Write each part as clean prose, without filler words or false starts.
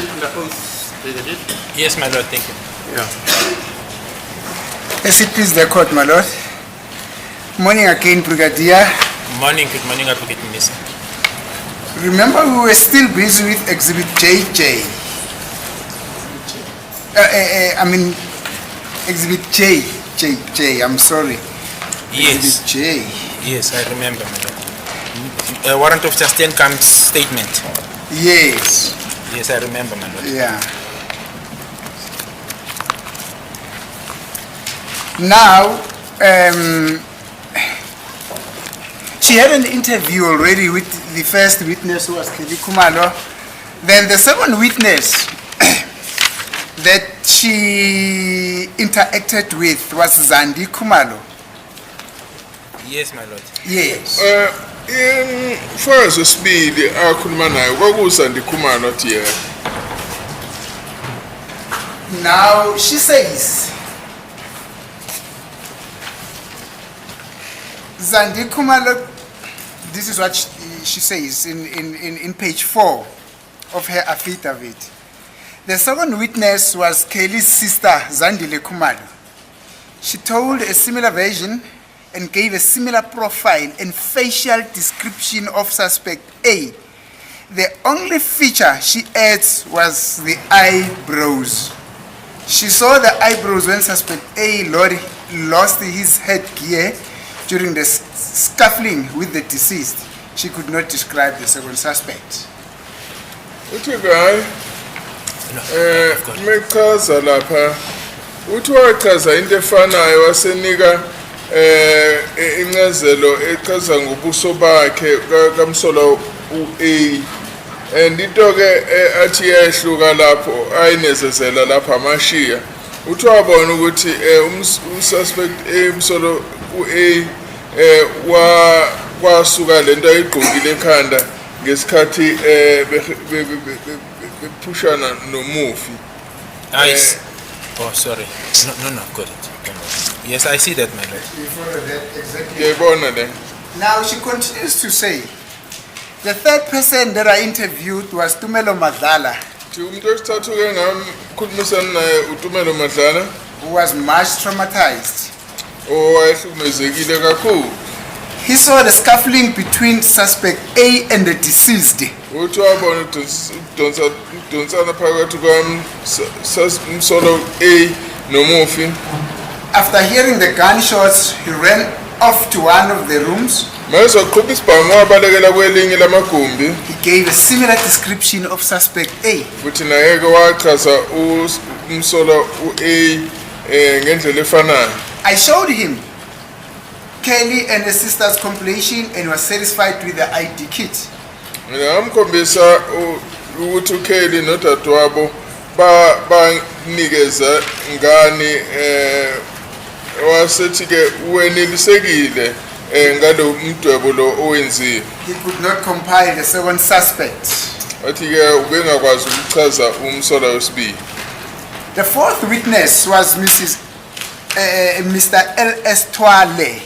the oath, Brigadier? Yes, my lord, thank you. Yeah. Yes, it please the court, my lord. Morning again, Brigadier. Good morning, Adv Mnisi. Remember, we were still busy with Exhibit JJ. Exhibit J, I'm sorry. Yes. Exhibit J. Yes, I remember, my lord. Warrant of sustained comes statement. Yes. Yes, I remember, my lord. Yeah. Now, she had an interview already with the first witness, who was Kelly Khumalo. Then the second witness that she interacted with was Zandi Khumalo. Yes, my lord. Yes. In first speed, akhuluma naye kwakuZandi Khumalo tiye. Now she says Zandi Khumalo, this is what she says in page 4 of her affidavit. The second witness was Kelly's sister, Zandile Khumalo. She told a similar version and gave a similar profile and facial description of suspect A. The only feature she adds was the eyebrows. She saw the eyebrows when suspect A lost his headgear during the scuffling with the deceased. She could not describe the second suspect. Uthi guy, mechaza lapha. Uthi wachaza into efanayo wasenika incazelo echaza ngobuso bakhe kamsolo uA. And into ke athi yahluka lapho ayinezezela lapha amashiya. Uthi wabona ukuthi ususpect umsolo uA wasuka lento ayigqokile ekhanda ngesikhathi bephushana nomufi. Oh, sorry. No, got it. Yes, I see that, my lord. You follow that exactly? Ngiyayibona le. Now she continues to say, the third person that I interviewed was Tumelo Madlala, Umuntu wesithathu ke ngamkhulumisana naye uTumelo Madlala, who was much traumatized. owayehlukumezekile kakhulu. He saw the scuffling between suspect A and the deceased. Uthi wabona udonsana phakathi kwamsolo A nomufi. After hearing the gunshots, he ran off to one of the rooms. Mayezoqhubha isibhamu wabalekela kwelinye lamagumbi. He gave a similar description of suspect A. Futhi naye ke wachaza umsolo uA ngendlela efanayo. I showed him Kelly and the sister's compilation and was satisfied with the ID kit. Mina ngamkhombisa ukuthi uKelly nodadewabo banikeza ngani wasethi ke wenelisekile ngalo umdwebo lo owenziwe. He could not compile the second suspect. Wathi ke ubengakwazi ukuchaza umsola wesibili. The fourth witness was Mr. L.S. Twale.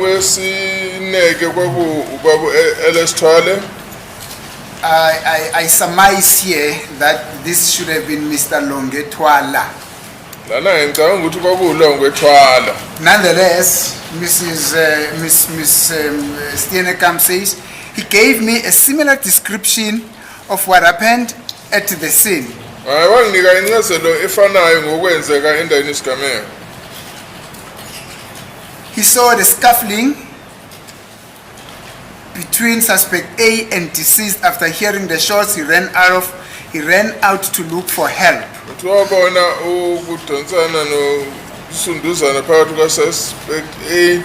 Wesineke ubaba L.S. Twale. I surmise here that this should have been Mr. Longe Twala. Lana ngicabanga ukuthi kwakulongwe Twala. Nonetheless, Miss Steenekam says he gave me a similar description of what happened at the scene. Wanginika incazelo efanayo ngokwenzeka endaweni isigameko. He saw the scuffling between suspect A and deceased. After hearing the shots, he ran out to look for help. Wabona ukudonsana nosunduzana phakathi kwaSuspect A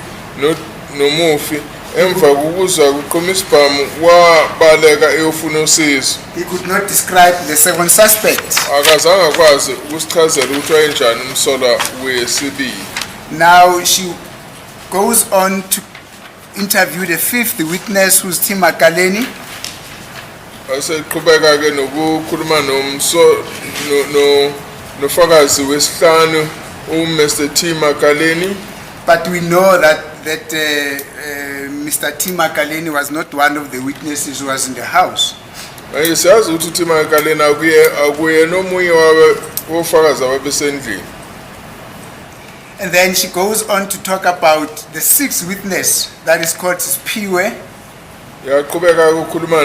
nomufi. Emva kokuzwa kuqhuma isibhamu wabaleka eyofuna usizo. He could not describe the second suspect. Akazange akwazi ukusichazela ukuthi wayenjani umsola wesibili. Now she goes on to interview the fifth witness, who's Tim Makaleni. Aseqhubeka ke nokukhuluma nofakazi wesihlanu uMr. Tim Makaleni. But we know that Mr. Tim Makaleni was not one of the witnesses who was in the house. manje siyazi ukuthi imakaleni akuye nomunye wofakazi ababesendlini. And then she goes on to talk about the sixth witness that is called Spiwe. Yaqhubeka ukukhuluma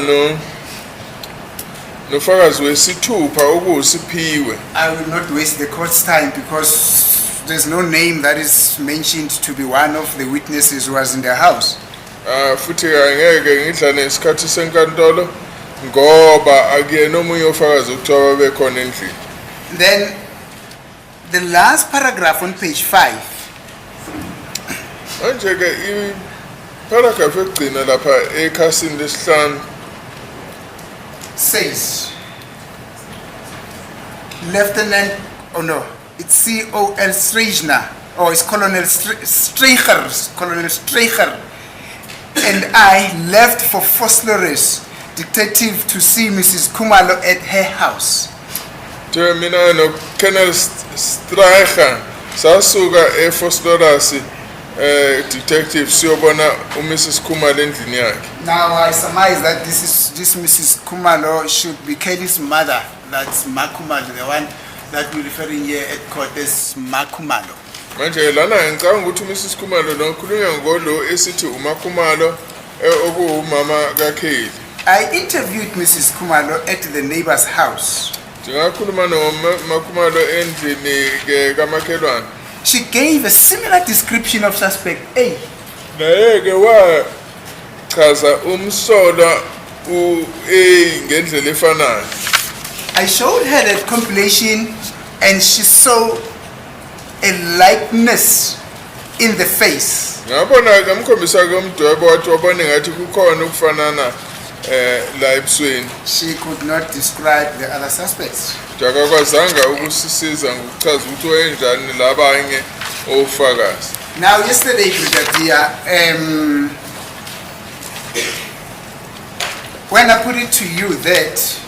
nofakazi wesithupha okuSiphiwe. I will not waste the court's time because there's no name that is mentioned to be one of the witnesses who was in the house. Futhi angeke ngidlale isikhathi senkantolo ngoba akuyena omunye ofakazi ukuthiwa bekhona endlini. Then the last paragraph on page 5. Manje ke paragraph egcina lapha ekhasini lesihlanu says Lieutenant, oh no, it's COL Streichner, or it's Colonel Streicher, and I left for Fosloris detective to see Mrs. Khumalo at her house. Mina no Colonel Streicher sasuka eFosloris detective siyobona uMrs. Khumalo endlini yakhe. Now I surmise that this Mrs. Khumalo should be Kelly's mother. That's Ma Khumalo, the one that we're referring here at court as Ma Khumalo. Manje lana ngicabanga ukuthi uMrs. Khumalo lo khulunywa ngolo esithi uMa Khumalo okuwumama kaKelly. I interviewed Mrs. Khumalo at the neighbor's house. Ngingakhuluma noMa Khumalo endlini ke kamakhelwane. She gave a similar description of suspect A. Naye ke wachaza umsola u-A ngendlela efanayo. I showed her the compilation and she saw a likeness in the face. Ngabona ke mkhombisa ke umdwebo wathi wabona ngathi kukhona ukufanana la ebusweni. She could not describe the other suspects. Akakwazanga ukusisiza ngokuchaza ukuthi wayenjani labanye ofakazi. Now yesterday, Brigadier, when I put it to you that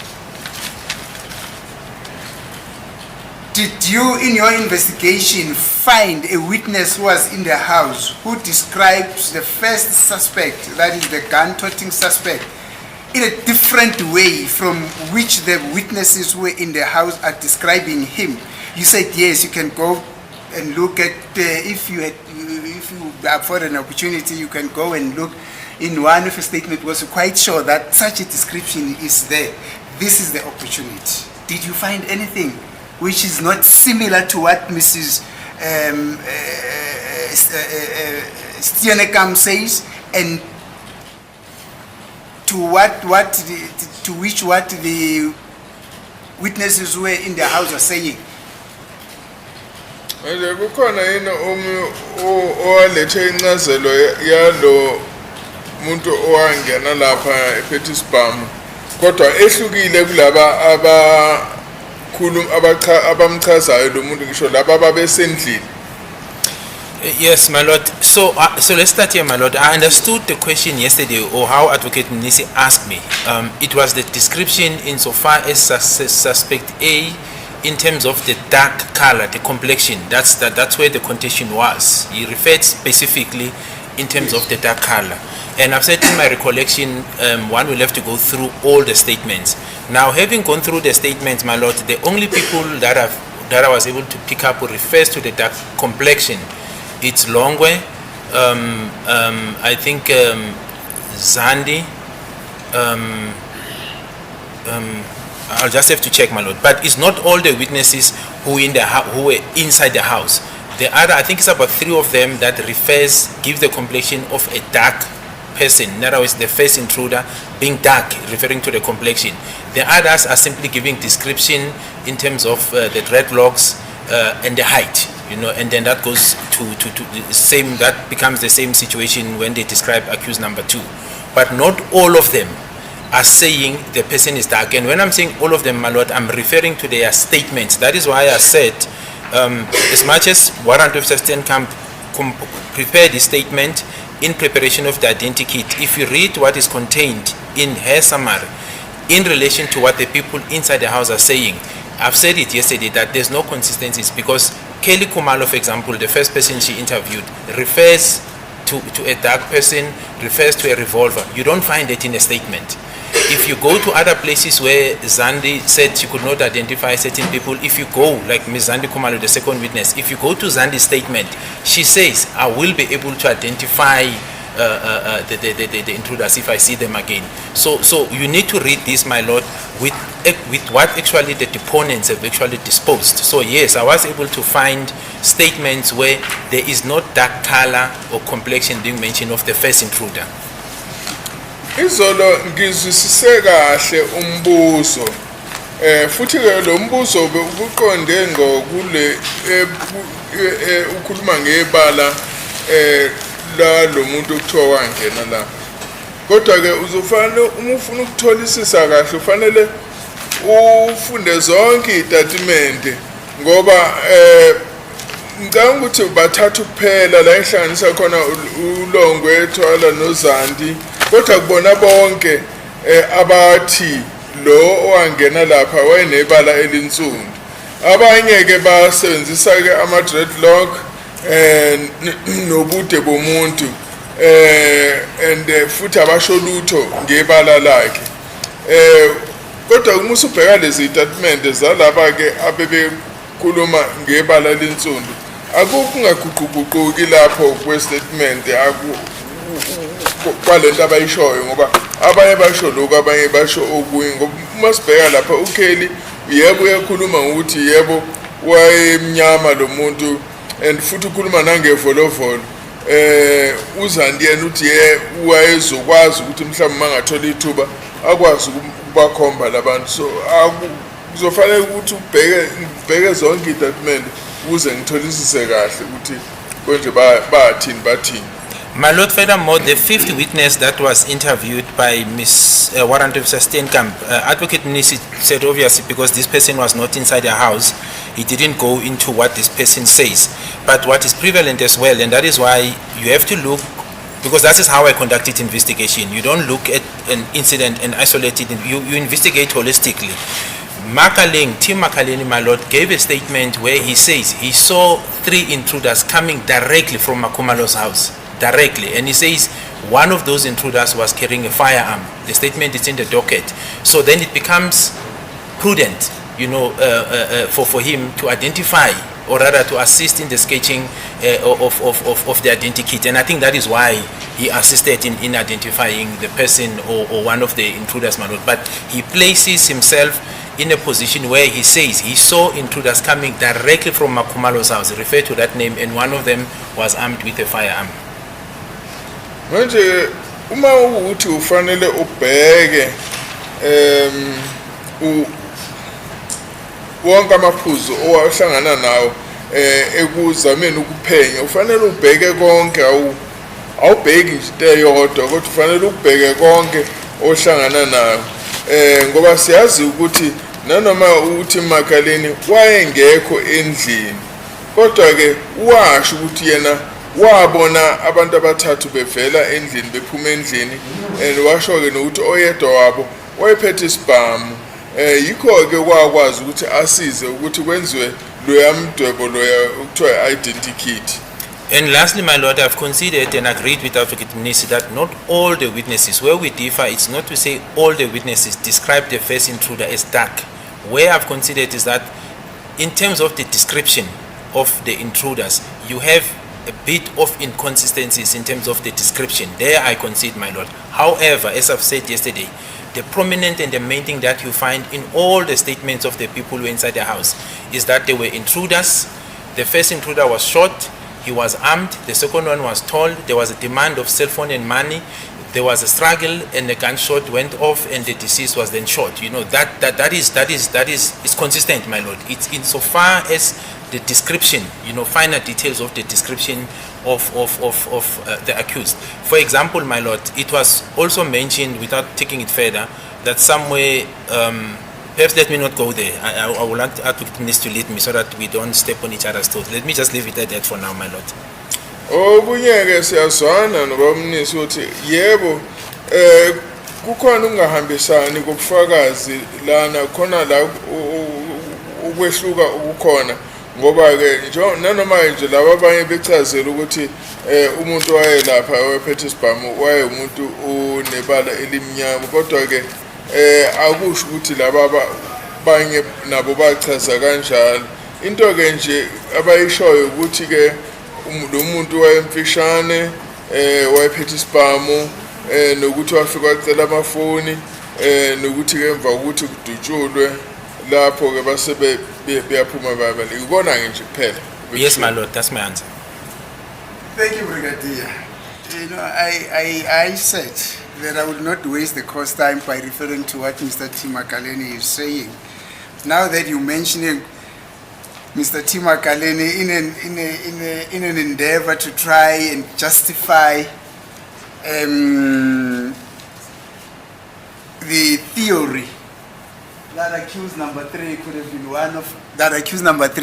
did you in your investigation find a witness who was in the house who describes the first suspect, that is the gun-toting suspect, in a different way from which the witnesses who were in the house are describing him? You said yes, you can go and look at, if you afford an opportunity, you can go and look in one of the statements because you're quite sure that such a description is there. This is the opportunity. Did you find anything which is not similar to what Mrs. Stianekam says, and to what the witnesses who were in the house are saying? Manje kukhona yini owalethe incazelo yalo muntu owangena lapha ephethe isibhamu kodwa ehlukile kulaba abamchazayo lo muntu ngisho laba babesendlini? Yes, my lord. So let's start here, my lord. I understood the question yesterday, or how Advocate Mnisi asked me. It was the description insofar as suspect A, in terms of the dark color, the complexion. That's where the contention was. He referred specifically in terms of the dark color. And I've said in my recollection, one will have to go through all the statements. Now, having gone through the statements, my lord, the only people that I was able to pick up who refers to the dark complexion, it's Longwe, I think Zandi, I'll just have to check, my lord. But it's not all the witnesses who were inside the house. The other, I think it's about 3 of them that give the complexion of a dark person. In other words, the first intruder being dark, referring to the complexion. The others are simply giving description in terms of the dreadlocks and the height, and then that goes to the same, that becomes the same situation when they describe accused number 2. But not all of them are saying the person is dark. And when I'm saying all of them, my lord, I'm referring to their statements. That is why I said, as much as Warrant Officer Steenkamp prepared the statement in preparation of the identity kit, if you read what is contained in her summary in relation to what the people inside the house are saying, I've said it yesterday that there's no consistencies, because Kelly Khumalo, for example, the first person she interviewed, refers to a dark person, refers to a revolver. You don't find it in a statement. if you go to other places where Zandi said she could not identify certain people, if you go, like Ms. Zandi Khumalo, the second witness, if you go to Zandi's statement, she says, I will be able to identify the intruders if I see them again. So you need to read this, my lord, with what actually the deponents have actually disposed. So yes, I was able to find statements where there is not dark color or complexion being mentioned of the first intruder. Izolo ngizwisise kahle umbuzo futhi ke lo mbuzo ubuqonde ngokule ukhuluma ngebala la lo muntu okuthiwa wangena la kodwa ke uzofanele uma ufuna ukutholisisa kahle ufanele ufunde zonke izitatimende ngoba ngicabanga ukuthi bathatha kuphela la ehlanganisa khona uLongwe ethwala noZandi kodwa kubona bonke abathi lo owangena lapha wayenebala elinsundu abanye ke basebenzisa ke ama dreadlock nobude bomuntu and futhi abasho lutho ngebala lakhe kodwa uma usubheka lezi statement zalaba ke abebekhuluma ngebala elinsundu akukungaguquguquki lapho kwestatement kwalento abayishoyo ngoba abanye basho lokho abanye basho okunye ngoba uma sibheka lapha uKelly yebo uyakhuluma ukuthi yebo wayemnyama lo muntu and futhi ukhuluma nangevolovolo uZandi yena uthi wayezokwazi ukuthi mhlawumbe mangathola ithuba akwazi ukubakhomba labantu so kuzofanele ukuthi ubheke zonke izitatimende ukuze ngitholisise kahle ukuthi konje bathini. My lord, furthermore, the fifth witness that was interviewed by Ms. Warrant Officer Steenkamp, Advocate Mnisi said obviously because this person was not inside the house, he didn't go into what this person says. But what is prevalent as well, and that is why you have to look, because that is how I conducted investigation. You don't look at an incident and isolate it, you investigate holistically. Tim Makaleni, my lord, gave a statement where he says he saw 3 intruders coming directly from Khumalo's house. Directly, and he says one of those intruders was carrying a firearm. The statement is in the docket. So then it becomes prudent, for him to identify, or rather to assist in the sketching of the identity kit. And I think that is why he assisted in identifying the person or one of the intruders, my lord. But he places himself in a position where he says he saw intruders coming directly from Khumalo's house, refer to that name, and one of them was armed with a firearm. Manje uma ukuthi ufanele ubheke wonke amaphuzu owahlangana nawo ekuzameni ukuphenya ufanele ubheke konke awubheki nje into eyodwa kodwa ufanele ubheke konke ohlangana nawo ngoba siyazi ukuthi nanoma uthi Makaleni wayengekho endlini kodwa ke washo ukuthi yena wabona abantu abathathu bevela endlini bephuma endlini and washo ke nokuthi oyedwa wabo wayephethe isibhamu yikho ke kwakwazi ukuthi asize ukuthi kwenziwe loya mdwebo loya ukuthiwa identity kit. And lastly, my lord, I've considered and agreed with Advocate Mnisi that not all the witnesses, where we differ, it's not to say all the witnesses describe the first intruder as dark. Where I've considered is that in terms of the description of the intruders, you have a bit of inconsistencies in terms of the description. There I concede, my lord. However, as I've said yesterday, the prominent and the main thing that you find in all the statements of the people who were inside the house is that they were intruders. The first intruder was shot, he was armed. The second one was told there was a demand of cell phone and money. There was a struggle and a gunshot went off and the deceased was then shot. That is consistent, my lord. It's insofar as the description, finer details of the description of the accused. For example, my lord, it was also mentioned, without taking it further, that somewhere, perhaps let me not go there. I would like Advocate Mnisi to lead me so that we don't step on each other's toes. Let me just leave it at that for now, my lord. Okunye-ke siyazwana noBamnisi ukuthi yebo kukhona ungahambisani kobufakazi lana khona la ukwehluka ukukhona ngoba ke nanoma nje laba abanye bechazela ukuthi umuntu wayelapha wayephethe isibhamu waye umuntu onebala elimnyama kodwa ke akusho ukuthi laba banye nabo bachaza kanjalo. Into ke nje abayishoyo ukuthi ke lo muntu wayemfishane wayephethe isibhamu nokuthi wafika wacela amafoni nokuthi ke emva ukuthi kudutshulwe lapho ke base beyaphuma babali. Ikona ke nje kuphela. Yes, my lord, that's my answer. Thank you, Brigadier. You know, I said that I would not waste the course time by referring to what Mr. Timakaleni is saying. Now that you're mentioning Mr. Timakaleni in an endeavor to try and justify the theory that accused number 3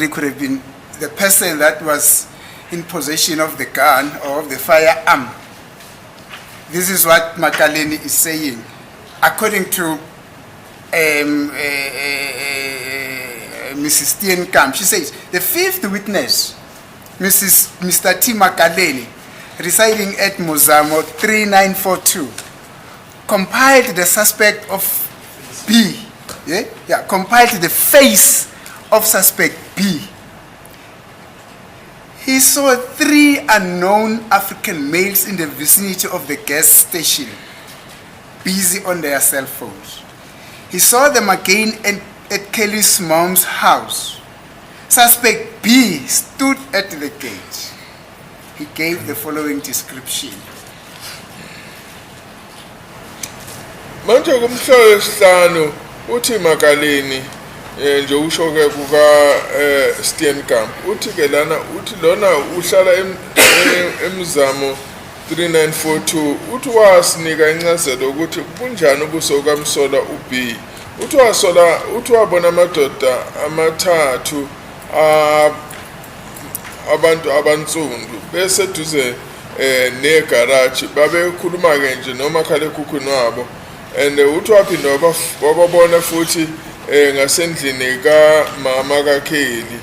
could have been the person that was in possession of the gun or of the firearm. This is what Makaleni is saying. According to Mrs. Steenkamp, she says, the fifth witness, Mr. T. Makaleni, residing at Mozamo 3942, compiled the suspect of B, compiled the face of suspect B. He saw 3 unknown African males in the vicinity of the gas station, busy on their cell phones. He saw them again at Kelly's mom's house. Suspect B stood at the gate. He gave the following description. Manje kumhlolo wesihlanu uthi Makaleni nje usho ke kuka Steenkamp uthi ke lana uthi lona uhlala emzamo 3942 uthi wasinika incazelo ukuthi kunjani ubuso kaMsola uB uthi wabona amadoda amathathu abantu abansundu bese duze negarage babekhuluma ke nje noma khale ekhukhwini wabo and uthi waphinda wababona futhi ngasendlini ka mama kaKelly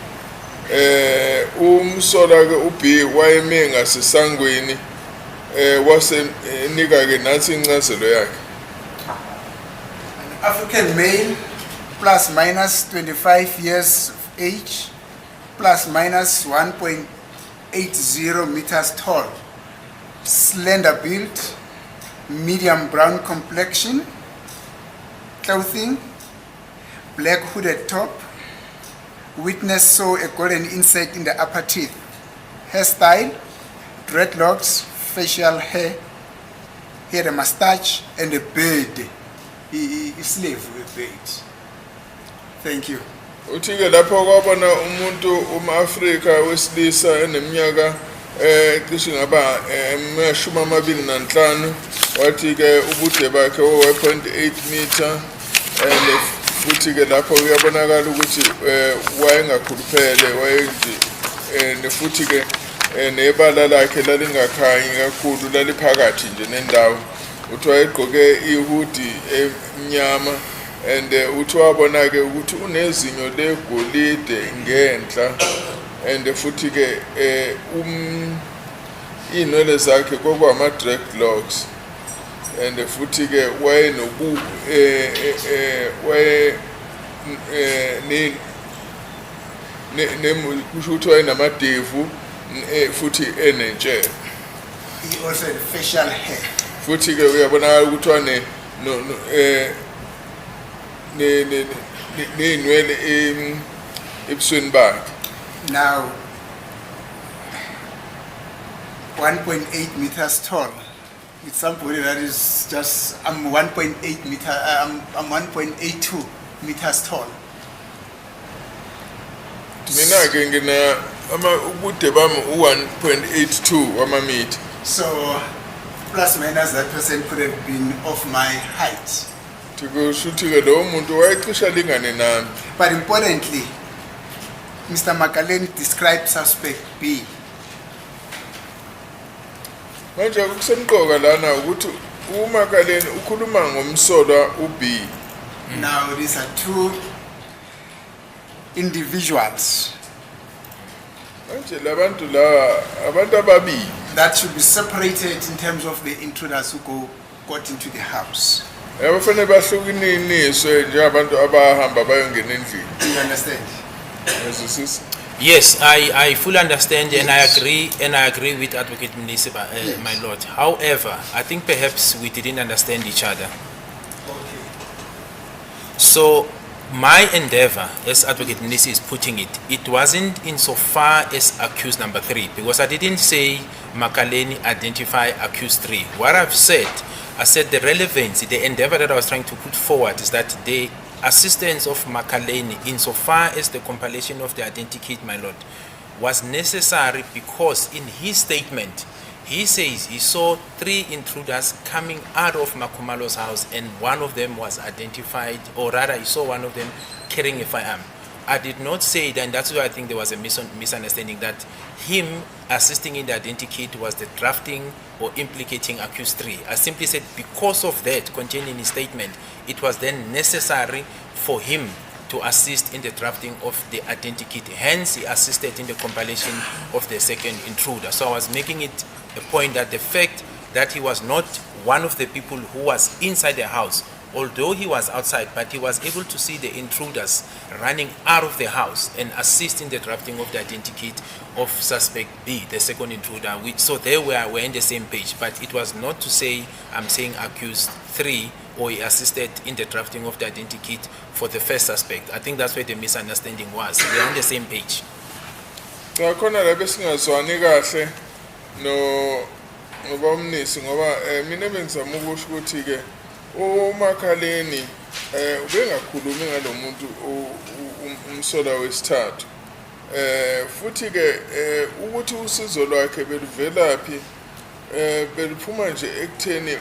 umsola ke uB wayeme ngasesangweni wasenika ke nathi incazelo yakhe. An African male plus minus 25 years of age plus minus 1.80 meters tall, slender build, medium brown complexion, clothing, black hooded top. Witness saw a golden insect in the upper teeth. Hairstyle, dreadlocks, facial hair. He had a mustache and a beard. He slave with a beard. Thank you. Uthi ke lapho kwabona umuntu umAfrika wesilisa eneminyaka cishe ngaba 25 wathi ke ubude bakhe 1.8 meter and futhi ke lapho uyabonakala ukuthi wayengakhuluphele wayenje futhi ke nebala lakhe lalingakhanyi kakhulu laliphakathi nje nendawo uthi wayegqoke ihoodie emnyama and uthi wabona ke ukuthi unezinyo legolide ngenhla and futhi ke inwele zakhe kokwama dreadlocks and futhi ke wayenoku kusho ukuthi wayenamadevu futhi enentshebe. He also had facial hair. Futhi ke uyabonakala ukuthi wane nenwele ebusweni bakhe. Now 1.8 meters tall. It's somebody that is just, I'm 1.8 meter, I'm 1.82 meters tall. Mina ke ngina ubude bami 1.82 wamameter. So plus minus that person could have been of my height. Tikushuthi ke lo muntu wayecisha lingane nami. But importantly, Mr. Makaleni described suspect B. Manje kusemqoka lana ukuthi uMakaleni ukhuluma ngomsolwa uB. Now these are two individuals Manje labantu la abantu ababili that should be separated in terms of the intruders who got into the house. Bafanele bahlukininiswe njengabantu abahamba bayongena endlini. Do you understand? Ngizwisisa. Yes, I fully understand and I agree with Advocate Mnisi, my lord. However, I think perhaps we didn't understand each other. Okay. So my endeavor, as Advocate Mnisi is putting it, it wasn't insofar as accused number 3, because I didn't say Makaleni identify accused 3. What I said the relevance, the endeavor that I was trying to put forward is that the assistance of Makaleni insofar as the compilation of the identikit, my lord, was necessary because in his statement, he says he saw 3 intruders coming out of Khumalo's house and one of them was identified, or rather he saw one of them carrying a firearm. I did not say that, and that's why I think there was a misunderstanding that him assisting in the identikit was the drafting or implicating accused 3. I simply said because of that contained in his statement, it was then necessary for him to assist in the drafting of the identikit. Hence, he assisted in the compilation of the second intruder. So I was making it a point that the fact that he was not one of the people who was inside the house, although he was outside, but he was able to see the intruders running out of the house and assist in the drafting of the identikit of suspect B, the second intruder. So they were in the same page, but it was not to say I'm saying accused 3 or he assisted in the drafting of the identikit for the first suspect. I think that's where the misunderstanding was. We are on the same page. Khona la besingazwani kahle ngoba Mnisi ngoba mina bengizama ukusho ukuthi ke uMakhaleni ubengakhulumi ngalomuntu umsola wesithathu futhi ke ukuthi usizo lwakhe beluvelaphi beliphuma nje ekutheni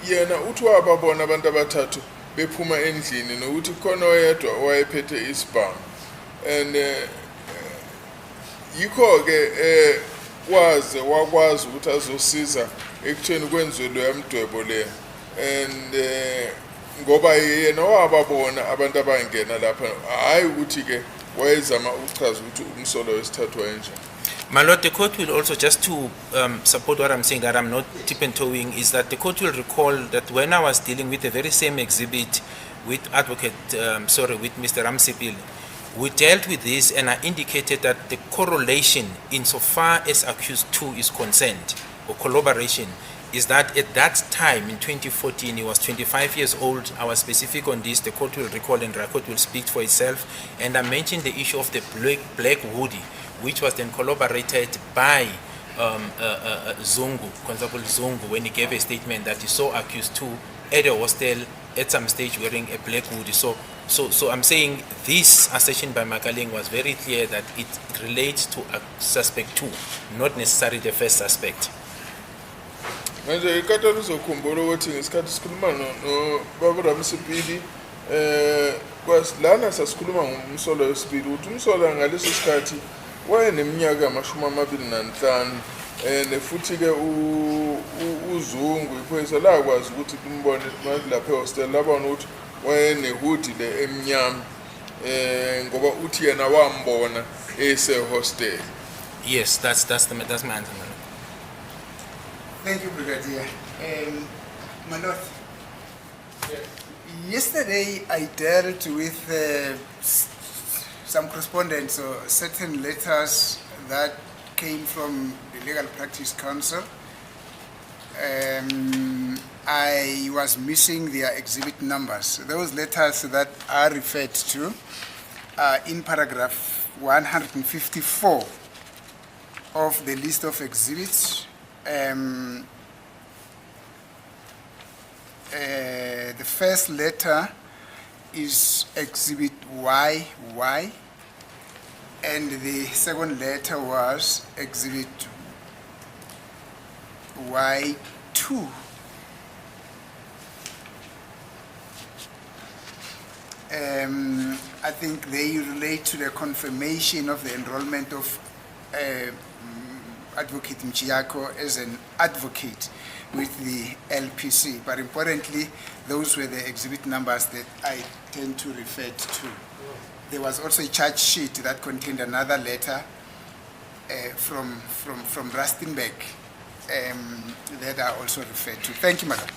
yena uthi wababona abantu abathathu bephuma endlini nokuthi khona oyedwa owayephethe isibhamu and yikho ke wakwazi ukuthi azosiza ekutheni kwenziwe lo yamdwebo le and ngoba yena wababona abantu abangena lapha hayi ukuthi ke wayezama ukuchaza ukuthi umsolo wesithathu wayenje. My lord, the court will also, just to support what I'm saying, that I'm not tip-and-toeing, is that the court will recall that when I was dealing with the very same exhibit with with Mr. Ramsipil, we dealt with this and I indicated that the correlation insofar as accused 2 is concerned, or collaboration, is that at that time in 2014 he was 25 years old. I was specific on this. The court will recall and the record will speak for itself. And I mentioned the issue of the black hoodie, which was then corroborated by Zungu, Constable Zungu, when he gave a statement that he saw accused 2 at a hostel at some stage wearing a black hoodie. So I'm saying this assertion by Makaleng was very clear that it relates to a suspect 2, not necessarily the first suspect. Manje ikata lizokhumbula ukuthi ngesikhathi sikhuluma noBaba Ramsipili kwasilana sasikhuluma ngomsolo wesibili ukuthi umsolo ngaleso sikhathi wayeneminyaka ama-25 futhi ke uZungu iphoyisa lakwazi ukuthi kumbone lapha ehostel labona ukuthi wayenehudi le emnyama ngoba uthi yena wambona hostel. Yes, that's my answer. Thank you, Brigadier. My lord, yesterday I dealt with some correspondence or certain letters that came from the Legal Practice Council. I was missing their exhibit numbers. Those letters that are referred to are in paragraph 154 of the list of exhibits. The first letter is exhibit YY, and the second letter was exhibit Y2. I think they relate to the confirmation of the enrollment of Advocate Mchiako as an advocate with the LPC. But importantly, those were the exhibit numbers that I tend to refer to. There was also a charge sheet that contained another letter from Rustenburg that I also referred to. Thank you, madam.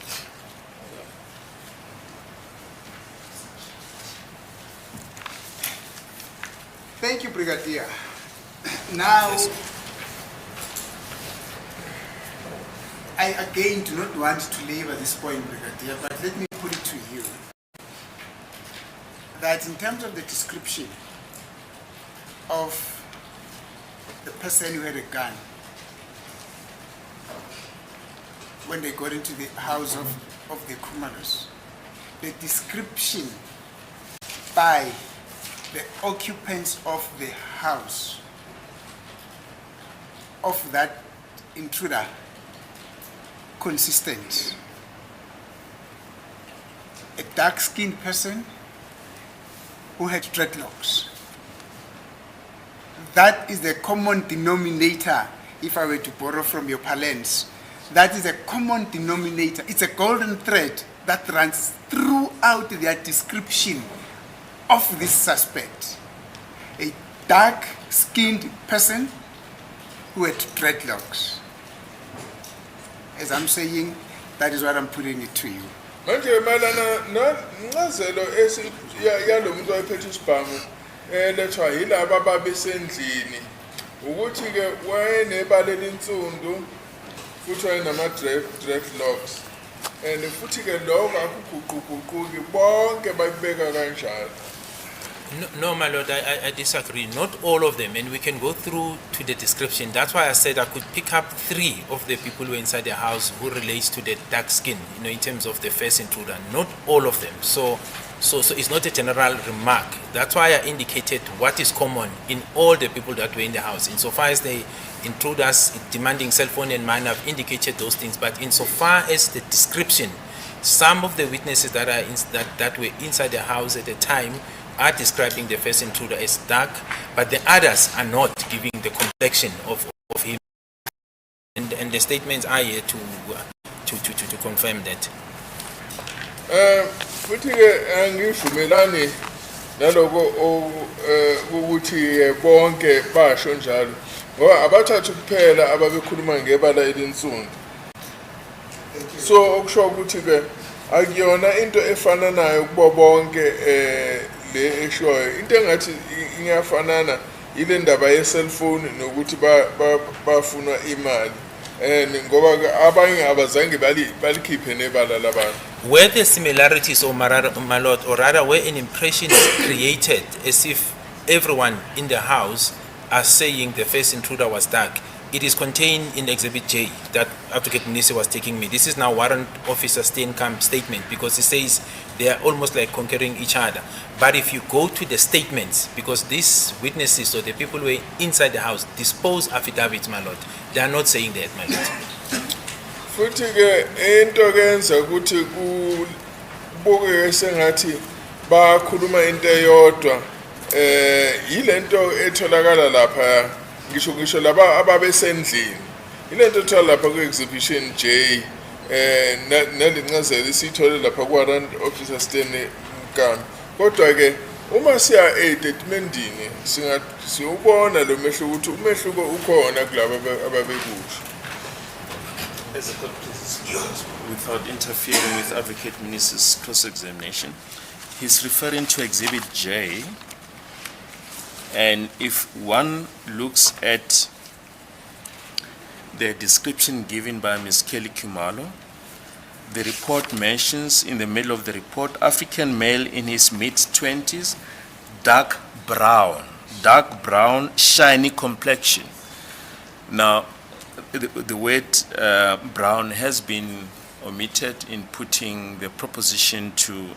Thank you, Brigadier. Now, Yes. I again do not want to labor this point, Brigadier, but let me put it to you that in terms of the description of the person who had a gun when they got into the house of the Khumalos, the description by the occupants of the house of that intruder consistent. A dark-skinned person who had dreadlocks. That is the common denominator, if I were to borrow from your parlance. That is a common denominator. It's a golden thread that runs throughout their description of this suspect. A dark-skinned person who had dreadlocks. As I'm saying, that is what I'm putting it to you. Manje malana ncazelo yalomuntu oyiphethe isibhamu lethwa yilaba ababesendlini ukuthi ke wayenebala elinsundu futhi wayenama dreadlocks and futhi ke lokho akuguquguquki bonke bakubeka kanjalo. No, my lord, I disagree. Not all of them, and we can go through to the description. That's why I said I could pick up 3 of the people who were inside the house who relates to the dark skin, in terms of the first intruder. Not all of them. So it's not a general remark. That's why I indicated what is common in all the people that were in the house. Insofar as the intruders demanding cell phone and mine, I've indicated those things. But insofar as the description, some of the witnesses that are that were inside the house at the time are describing the first intruder as dark, but the others are not giving the complexion of him. And the statements are here to confirm that. Futhi ke angivumelani naloko ukuthi bonke basho njalo ngoba abathathu kuphela ababekhuluma ngebala elinsundu. So okusho ukuthi ke akuyona into efana nayo kubo bonke le eshoyo into engathi ingafanana ile ndaba ye cellphone nokuthi bafuna imali ngoba abanye abazange balikhiphe nebala labantu. Were the similarities, or my lord, or rather where an impression is created as if everyone in the house are saying the first intruder was dark, it is contained in Exhibit J that Adv Mnisi was taking me. This is now Warrant Officer Steenkamp's statement, because he says they are almost like conquering each other. But if you go to the statements, because these witnesses or the people who were inside the house dispose affidavits, my lord, they are not saying that, my lord. Futhi ke into kenza ukuthi kubuke sengathi bakhuluma into eyodwa yilento etholakala lapha ngisho laba ababesendlini ilento ethola lapha ku exhibition J nelincazelo isithole lapha ku Warrant Officer Steenkamp. Kodwa ke uma siya estatementini siyubona lo mehluko ukuthi umehluko ukhona kulabo ababekusho. As a court, please, without interfering with Advocate Mnisi's cross-examination, he's referring to Exhibit J, and if one looks at the description given by Ms. Kelly Khumalo, the report mentions in the middle of the report, African male in his mid-20s, dark brown, shiny complexion. Now, the word brown has been omitted in putting the proposition to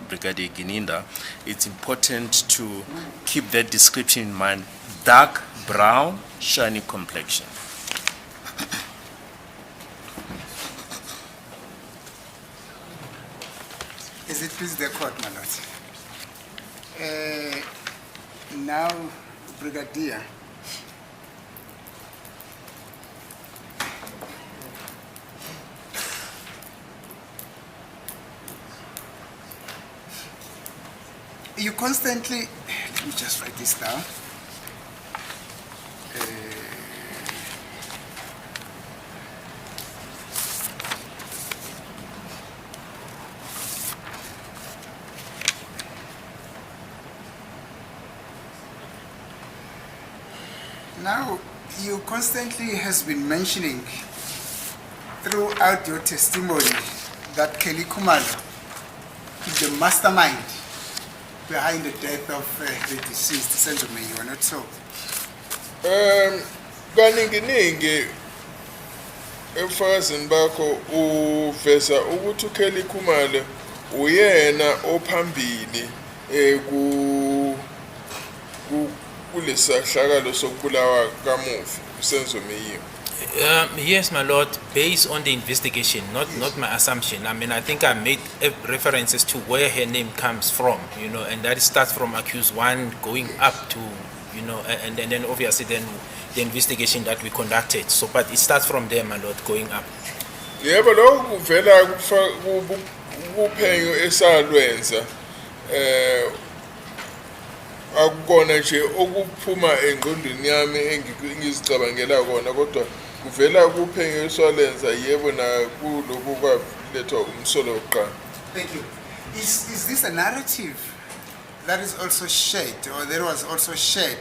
Brigadier Gininda. It's important to keep that description in mind. Dark brown, shiny complexion. Is it please the court, my lord? Now, Brigadier. You constantly, let me just write this down. Now, you constantly has been mentioning throughout your testimony that Kelly Khumalo is the mastermind behind the death of the deceased Senzo Meyiwa, not so? Kaningi emfakazini bakho uveza ukuthi uKelly Khumalo uyena ophambili kulesahlakalo sokubulawa kamufi uSenzo Meyiwa. Yes, my lord, based on the investigation, not my assumption. I mean, I think I made references to where her name comes from, you know, and that starts from accused one going up to, you know, and then obviously then the investigation that we conducted. So, but it starts from there, my lord, going up. Yeah, but lokhu kuvela kuphenyo esalwenza akukona nje okuphuma engqondweni yami engizicabangela kona kodwa kuvela kuphenyo esalwenza yebo na kuloko kwalethwa umsolo wokuqala. Thank you. Is this a narrative that is also shared, or that was also shared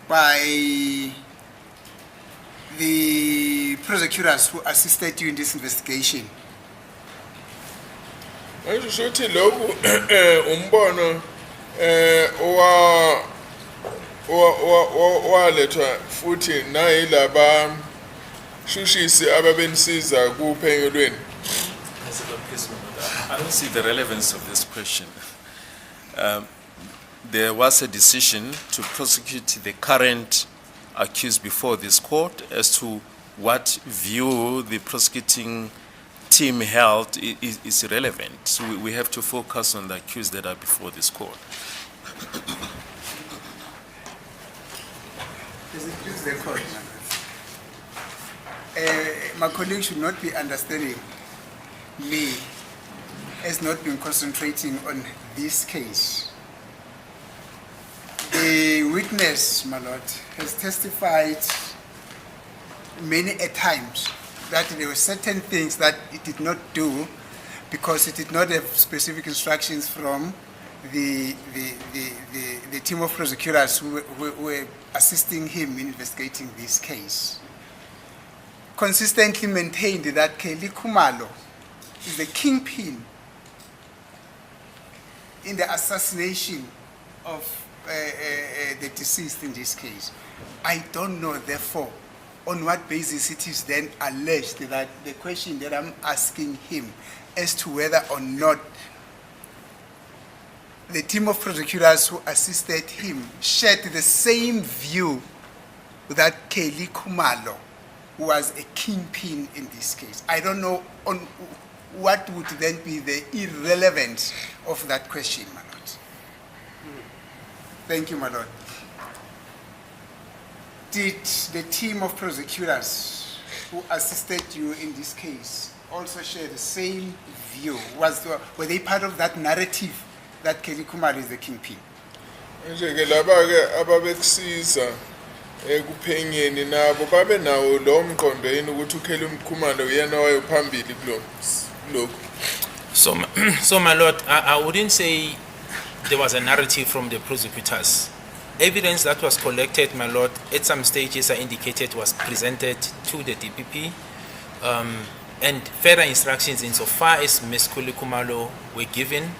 by the prosecutors who assisted you in this investigation? Manje shothi lokhu umbono walethwa futhi nayilaba shushisi ababenisiza kuphenyo lweni. I don't see the relevance of this question. There was a decision to prosecute the current accused before this court. As to what view the prosecuting team held is irrelevant. So we have to focus on the accused that are before this court. Does it please the court? My colleague should not be understanding me as not being concentrating on this case. The witness, my lord, has testified many a times that there were certain things that it did not do because it did not have specific instructions from the team of prosecutors who were assisting him in investigating this case. Consistently maintained that Kelly Khumalo is the kingpin in the assassination of the deceased in this case. I don't know, therefore, on what basis it is then alleged that the question that I'm asking him as to whether or not the team of prosecutors who assisted him shared the same view that Kelly Khumalo was a kingpin in this case. I don't know on what would then be the irrelevance of that question, my lord. Thank you, my lord. Did the team of prosecutors who assisted you in this case also share the same view? Were they part of that narrative that Kelly Khumalo is the kingpin? Nje-ke laba-ke ababekusiza ekuphenyeni nabo babe nawo lo mqondo yini ukuthi uKelly Khumalo uyena wayephambili kulokho. So my lord, I wouldn't say there was a narrative from the prosecutors. Evidence that was collected, my lord, at some stages I indicated was presented to the DPP, and further instructions insofar as Ms. Kelly Khumalo were given,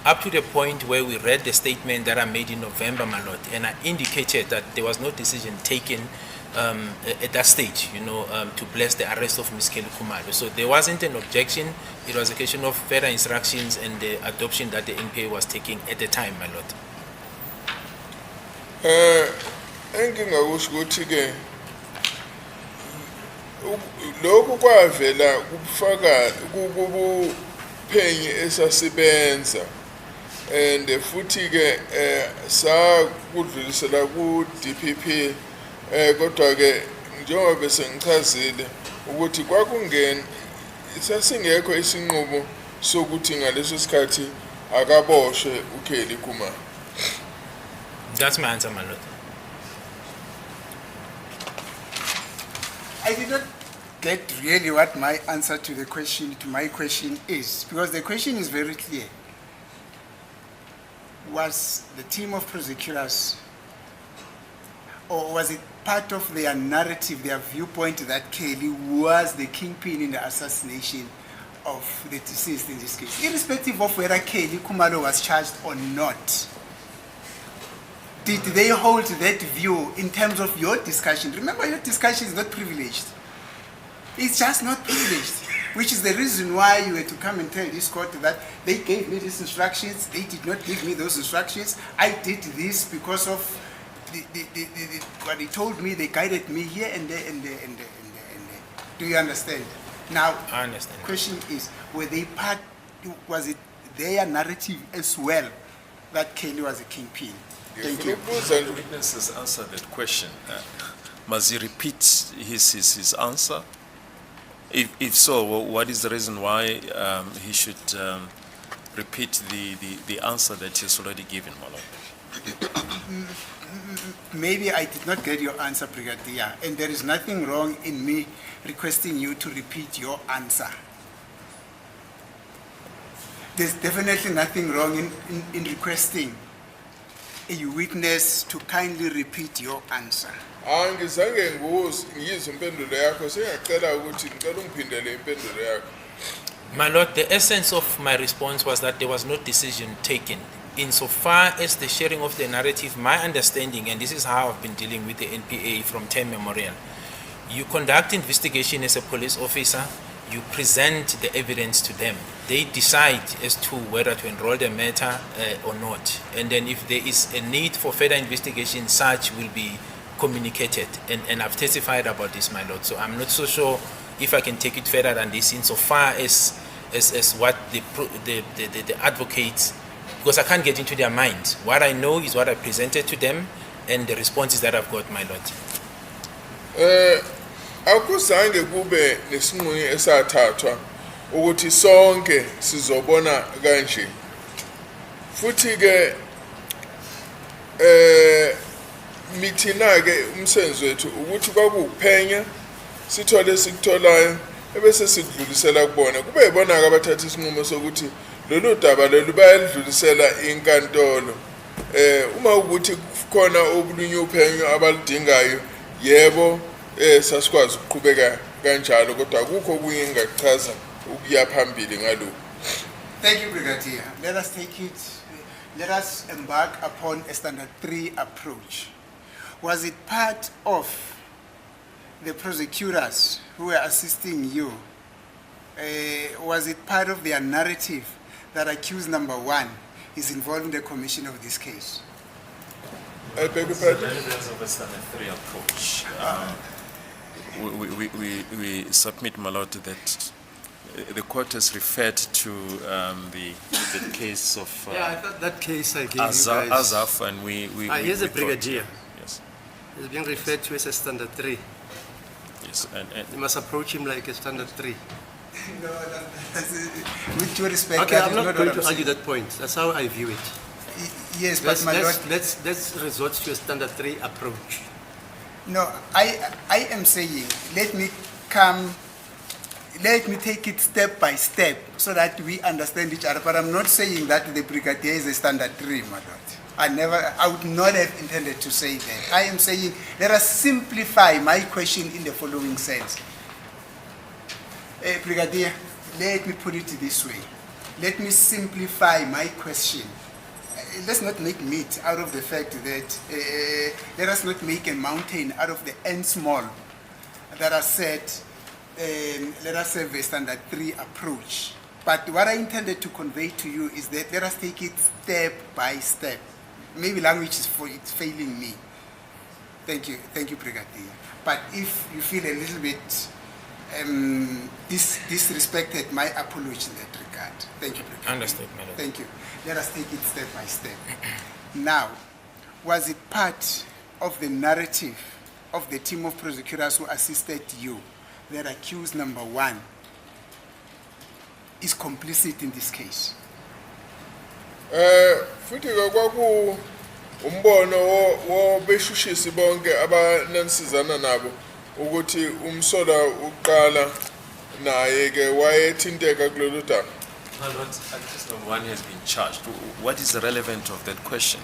up to the point where we read the statement that I made in November, my lord, and I indicated that there was no decision taken at that stage, you know, to bless the arrest of Ms. Kelly Khumalo. So there wasn't an objection. It was a question of further instructions and the adoption that the NPA was taking at the time, my lord. Engingakusho ukuthi-ke lokhu kwavela kubufaka kubuphenyi esasibenza and futhi-ke sakudlulisela ku-DPP kodwa-ke njengoba bese ngichazile ukuthi sasingekho isinqubo sokuthi ngaleso sikhathi akaboshwe uKelly Khumalo. That's my answer, my lord. I did not get really what my answer to the question, to my question is, because the question is very clear. Was the team of prosecutors or was it part of their narrative, their viewpoint that Kelly was the kingpin in the assassination of the deceased in this case? Irrespective of whether Kelly Khumalo was charged or not, did they hold that view in terms of your discussion? Remember, your discussion is not privileged. It's just not privileged, which is the reason why you had to come and tell this court that they gave me these instructions, they did not give me those instructions, I did this because of what they told me, they guided me here and there and there and there and there and there. Do you understand? Now, I understand. the question is, were they part, was it their narrative as well that Kelly was a kingpin? Thank you. The witnesses answer that question. Must he repeat his answer? If so, what is the reason why he should repeat the answer that he's already given, Malo? Maybe I did not get your answer, Brigadier, and there is nothing wrong in me requesting you to repeat your answer. There's definitely nothing wrong in requesting a witness to kindly repeat your answer. Angizange ngiyizwe impendulo yakho sengiyacela ukuthi ngicela ungiphindele impendulo yakho. My Lord, the essence of my response was that there was no decision taken. Insofar as the sharing of the narrative, my understanding, and this is how I've been dealing with the NPA from time memorial, you conduct investigation as a police officer, you present the evidence to them. They decide as to whether to enroll the matter or not. And then if there is a need for further investigation, such will be communicated. And I've testified about this, my Lord. So I'm not so sure if I can take it further than this insofar as what the advocates, because I can't get into their minds. What I know is what I presented to them and the responses that I've got, my Lord. Akuzange kube nesinqumo esathathwa ukuthi sonke sizobona kanje. Futhi ke mithina ke umsebenzi wethu ukuthi kwakuphenya sithole sikutholayo ebese sikudlulisela kubona. Kube yibona ke abathatha isinqumo sokuthi lolu daba lolu bayadlulisela inkantolo. Uma ukuthi khona obulunye uphenyo abaludingayo, yebo sasikwazi ukuqhubeka kanjalo kodwa akukho okunye engachaza ukuya phambili ngalokho. Thank you, Brigadier. Let us embark upon a standard 3 approach. Was it part of the prosecutors who were assisting you? Was it part of their narrative that accused number 1 is involved in the commission of this case? I beg your pardon? Relevance of a standard 3 approach. We submit, my Lord, that the court has referred to the case of Yeah, I thought that case I gave you guys. Azaf, and we here's a thought- brigadier. Yes, It's being referred to as a standard 3. yes, and You must approach him like a standard 3. No, with due respect, Okay, that I'm is not what going I'm to argue saying. that point. That's how I view it. Yes, but my lord, Let's resort to a standard 3 approach. no, I am saying, let me take it step by step so that we understand each other. But I'm not saying that the brigadier is a standard 3, my lord. I would not have intended to say that. I am saying, let us simplify my question in the following sense. Brigadier, let me put it this way. Let me simplify my question. Let's not make meat out of the fact that, let us not make a mountain out of the ant small that are said, let us have a standard 3 approach. But what I intended to convey to you is that let us take it step by step. Maybe language is it's failing me. Thank you, Brigadier. But if you feel a little bit disrespected, my apology in that regard. Thank you, Brigadier. Understood, madam. Thank you. Let us take it step by step. Now, was it part of the narrative of the team of prosecutors who assisted you that accused number 1 is complicit in this case? Futhi ke kwaku umbono wo beshushisi bonke abanensizana nabo ukuthi umsola uqala naye ke wayethinteka kulolu daba. my Lord, accused number 1 has been charged. What is the relevance of that question?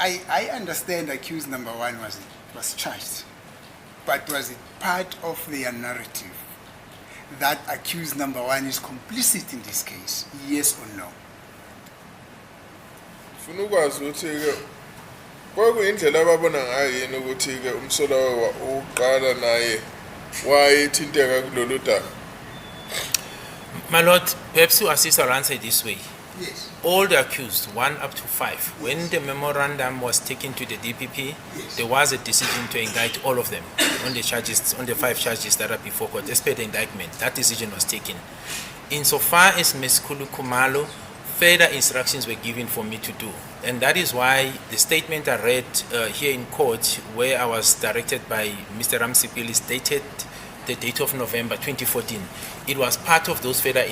I understand accused number one was charged, but was it part of their narrative that accused number one is complicit in this case? Yes or no? Funa ukwazi ukuthi ke kwakuyindlela ababona ngayo yini ukuthi ke umsolwa uqala naye wayethinteka kulolu daba. My Lord, perhaps to assist, I'll answer this way. Yes. All the accused, 1 up to 5, when the memorandum was taken to the DPP, Yes. there was a decision to indict all of them on the charges, on the 5 charges that are before court, as per the indictment. That decision was taken. Insofar as Ms. Kelly Khumalo, further instructions were given for me to do. And that is why the statement I read here in court, where I was directed by Mr. Ramsipil, is dated the date of November 2014. It was part of those further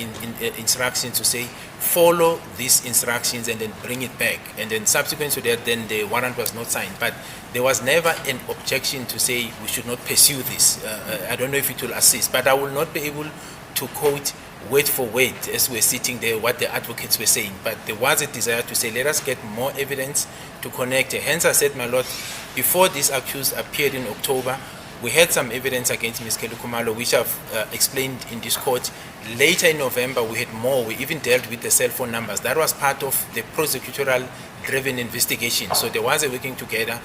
instructions to say, follow these instructions and then bring it back. And then subsequent to that, then the warrant was not signed. But there was never an objection to say we should not pursue this. I don't know if it will assist, but I will not be able to quote word for word as we're sitting there what the advocates were saying. But there was a desire to say, let us get more evidence to connect. Hence I said, my Lord, before this accused appeared in October, we had some evidence against Ms. Kelly Khumalo, which I've explained in this court. Later in November, we had more. We even dealt with the cell phone numbers. That was part of the prosecutorial-driven investigation. So there was a working together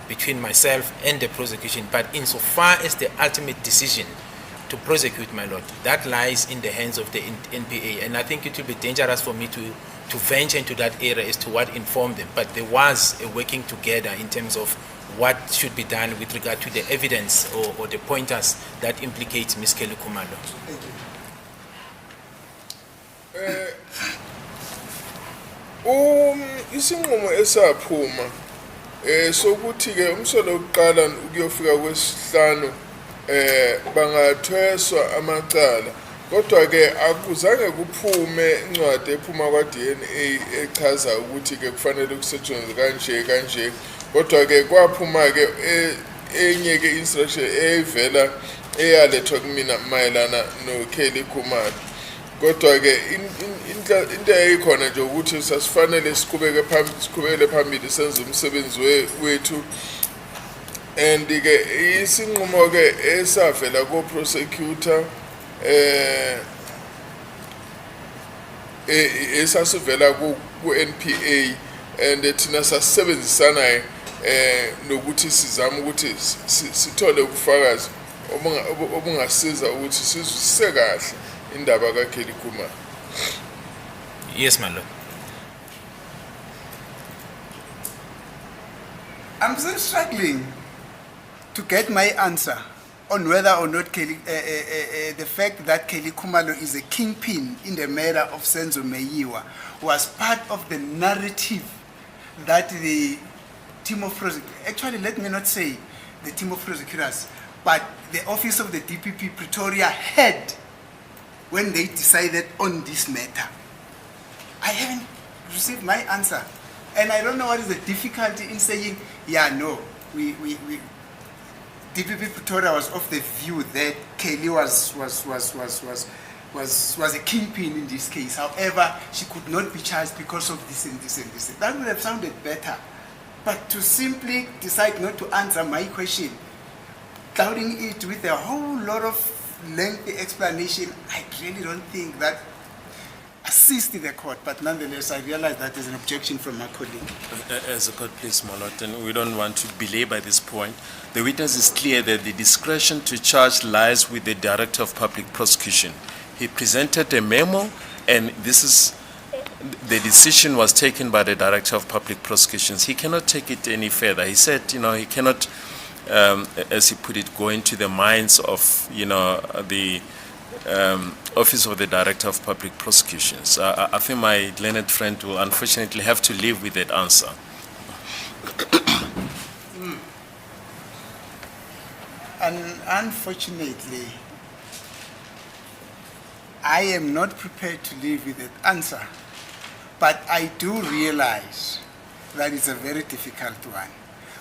between myself and the prosecution. But insofar as the ultimate decision to prosecute, my Lord, that lies in the hands of the NPA. And I think it will be dangerous for me to venture into that area as to what informed them. But there was a working together in terms of what should be done with regard to the evidence or the pointers that implicate Ms. Kelly Khumalo. Isinqumo esaphuma sokuthi ke umsolo uqala ukuyofika kwesihlanu bangathweswa amacala, kodwa ke akuzange kuphume incwadi ephuma kwa DNA echaza ukuthi ke kufanele kusetshenzwe kanje kodwa ke kwaphuma ke enye ke instruction evela eyalethwa kumina mayelana no Kelly Khumalo. Kodwa ke into eyikhona nje ukuthi sasifanele siqhubekele phambili senze umsebenzi wethu, and ke isinqumo ke esavela ko prosecutor esasivela ku NPA, and thina sasebenzisana nokuthi sizama ukuthi sithole ubufakazi obungasiza ukuthi sizwisise kahle indaba ka Kelly Khumalo. Yes, my Lord. I'm still struggling to get my answer on whether or not the fact that Kelly Khumalo is a kingpin in the matter of Senzo Meyiwa was part of the narrative that the team of prosecutors, actually let me not say the team of prosecutors, but the office of the DPP Pretoria had when they decided on this matter. I haven't received my answer. And I don't know what is the difficulty in saying, yeah, no, DPP Pretoria was of the view that Kelly was a kingpin in this case. However, she could not be charged because of this and this and this. That would have sounded better. But to simply decide not to answer my question, clouding it with a whole lot of lengthy explanation, I really don't think that assists the court. But nonetheless, I realize that there's an objection from my colleague. As a court, please, my Lord, and we don't want to belabor this point. The witness is clear that the discretion to charge lies with the Director of Public Prosecution. He presented a memo, and this is the decision was taken by the Director of Public Prosecutions. He cannot take it any further. He said, he cannot, as he put it, go into the minds of, the Office of the Director of Public Prosecutions. I think my learned friend will unfortunately have to live with that answer. And unfortunately, I am not prepared to live with that answer. But I do realize that it's a very difficult one.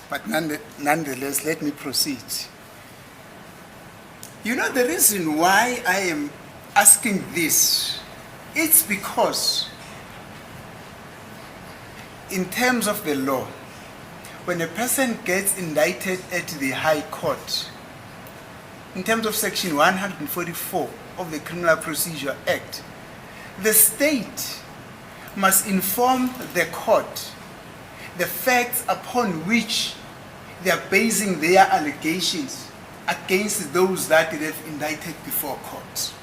But nonetheless, let me proceed. The reason why I am asking this, it's because in terms of the law, when a person gets indicted at the High Court, in terms of Section 144 of the Criminal Procedure Act, the state must inform the court the facts upon which they are basing their allegations against those that they've indicted before court.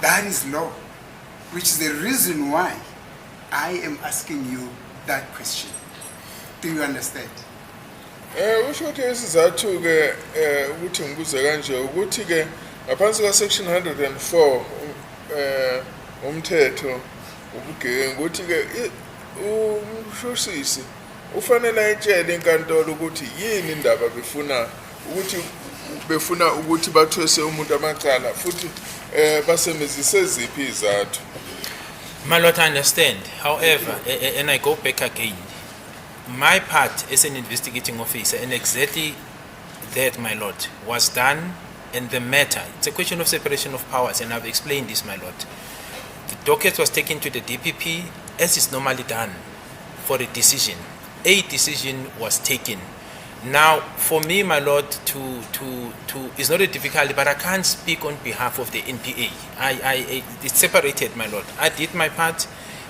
That is law, which is the reason why I am asking you that question. Do you understand? Usho ukuthi isizathu ke ukuthi ngibuze kanje ukuthi ke ngaphansi ka section 104 umthetho ubugebengu ukuthi ke umshushisi ufanele ayitshele inkantolo ukuthi yini indaba befuna ukuthi bathwese umuntu amacala futhi basemezise ziphi izathu. My Lord, I understand. However, and I go back again, my part as an investigating officer, and exactly that, my Lord, was done, and the matter, it's a question of separation of powers, and I've explained this, my Lord. The docket was taken to the DPP, as is normally done, for a decision. A decision was taken. Now, for me, my Lord, it's not a difficulty, but I can't speak on behalf of the NPA. It's separated, my Lord. I did my part.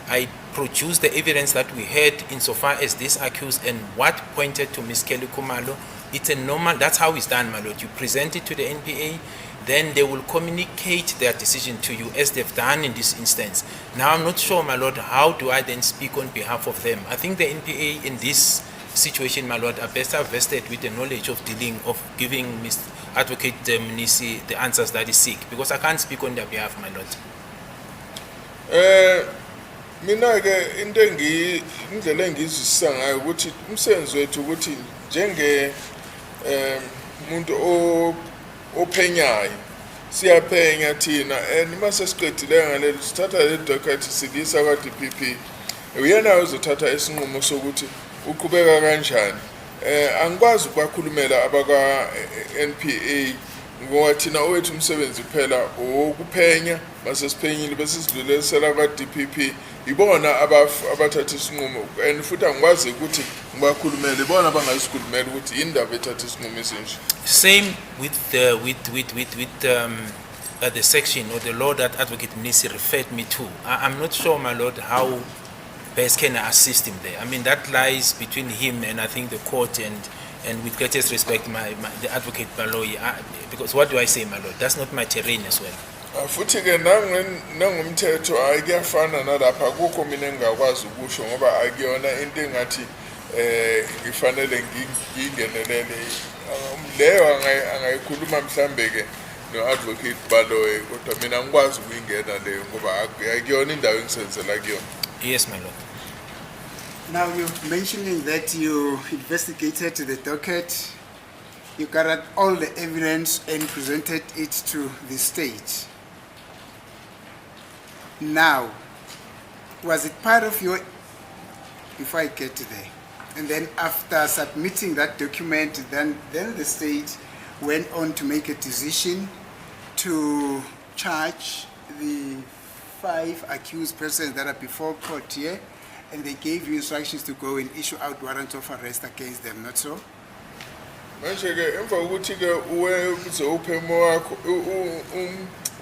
I produced the evidence that we had insofar as this accused and what pointed to Ms. Kelly Khumalo. It's a normal, that's how it's done, my Lord. You present it to the NPA, then they will communicate their decision to you as they've done in this instance. Now, I'm not sure, my Lord, how do I then speak on behalf of them? I think the NPA in this situation, my Lord, are better vested with the knowledge of giving Ms. Advocate Mnisi the answers that is seek, because I can't speak on their behalf, my Lord. Mina ke into indlela engizwisisa ngayo ukuthi umsebenzi wethu ukuthi njenge umuntu ophenyayo siyaphenya thina and mase siqedile ngale sithatha le docket sidisa kwa DPP uyena uzothatha isinqumo sokuthi uqhubeka kanjani. Angikwazi ukubakhulumela abaka NPA ngoba thina owethu umsebenzi phela ukuphenya base siphenyile bese sidlulisela kwa DPP ibona abathatha isinqumo and futhi angikwazi ukuthi ngibakhulumele ibona abangasikhulumela ukuthi indaba ethatha isinqumo esinje. Same with the section or the law that Advocate Mnisi referred me to. I'm not sure, my Lord, how best can I assist him there. I mean, that lies between him and I think the court and with greatest respect, the Advocate Baloyi. Because what do I say, my Lord? That's not my terrain as well. Futhi ke nangumthetho ayikuyafana nalapha kukho mina engakwazi ukusho ngoba akuyona into engathi ngifanele ngingenelele leyo angayikhuluma mhlambe ke no Advocate Baloyi kodwa mina ngikwazi ukuyingena leyo ngoba akuyona indawo engisenzela kuyona. Yes, my Lord. Now, you're mentioning that you investigated the docket, you gathered all the evidence and presented it to the state. Now, was it part of your, before I get to there, and then after submitting that document, then the state went on to make a decision to charge the 5 accused persons that are before court here, and they gave you instructions to go and issue out warrants of arrest against them, not so? Manje ke emva ukuthi ke uze uphemo wakho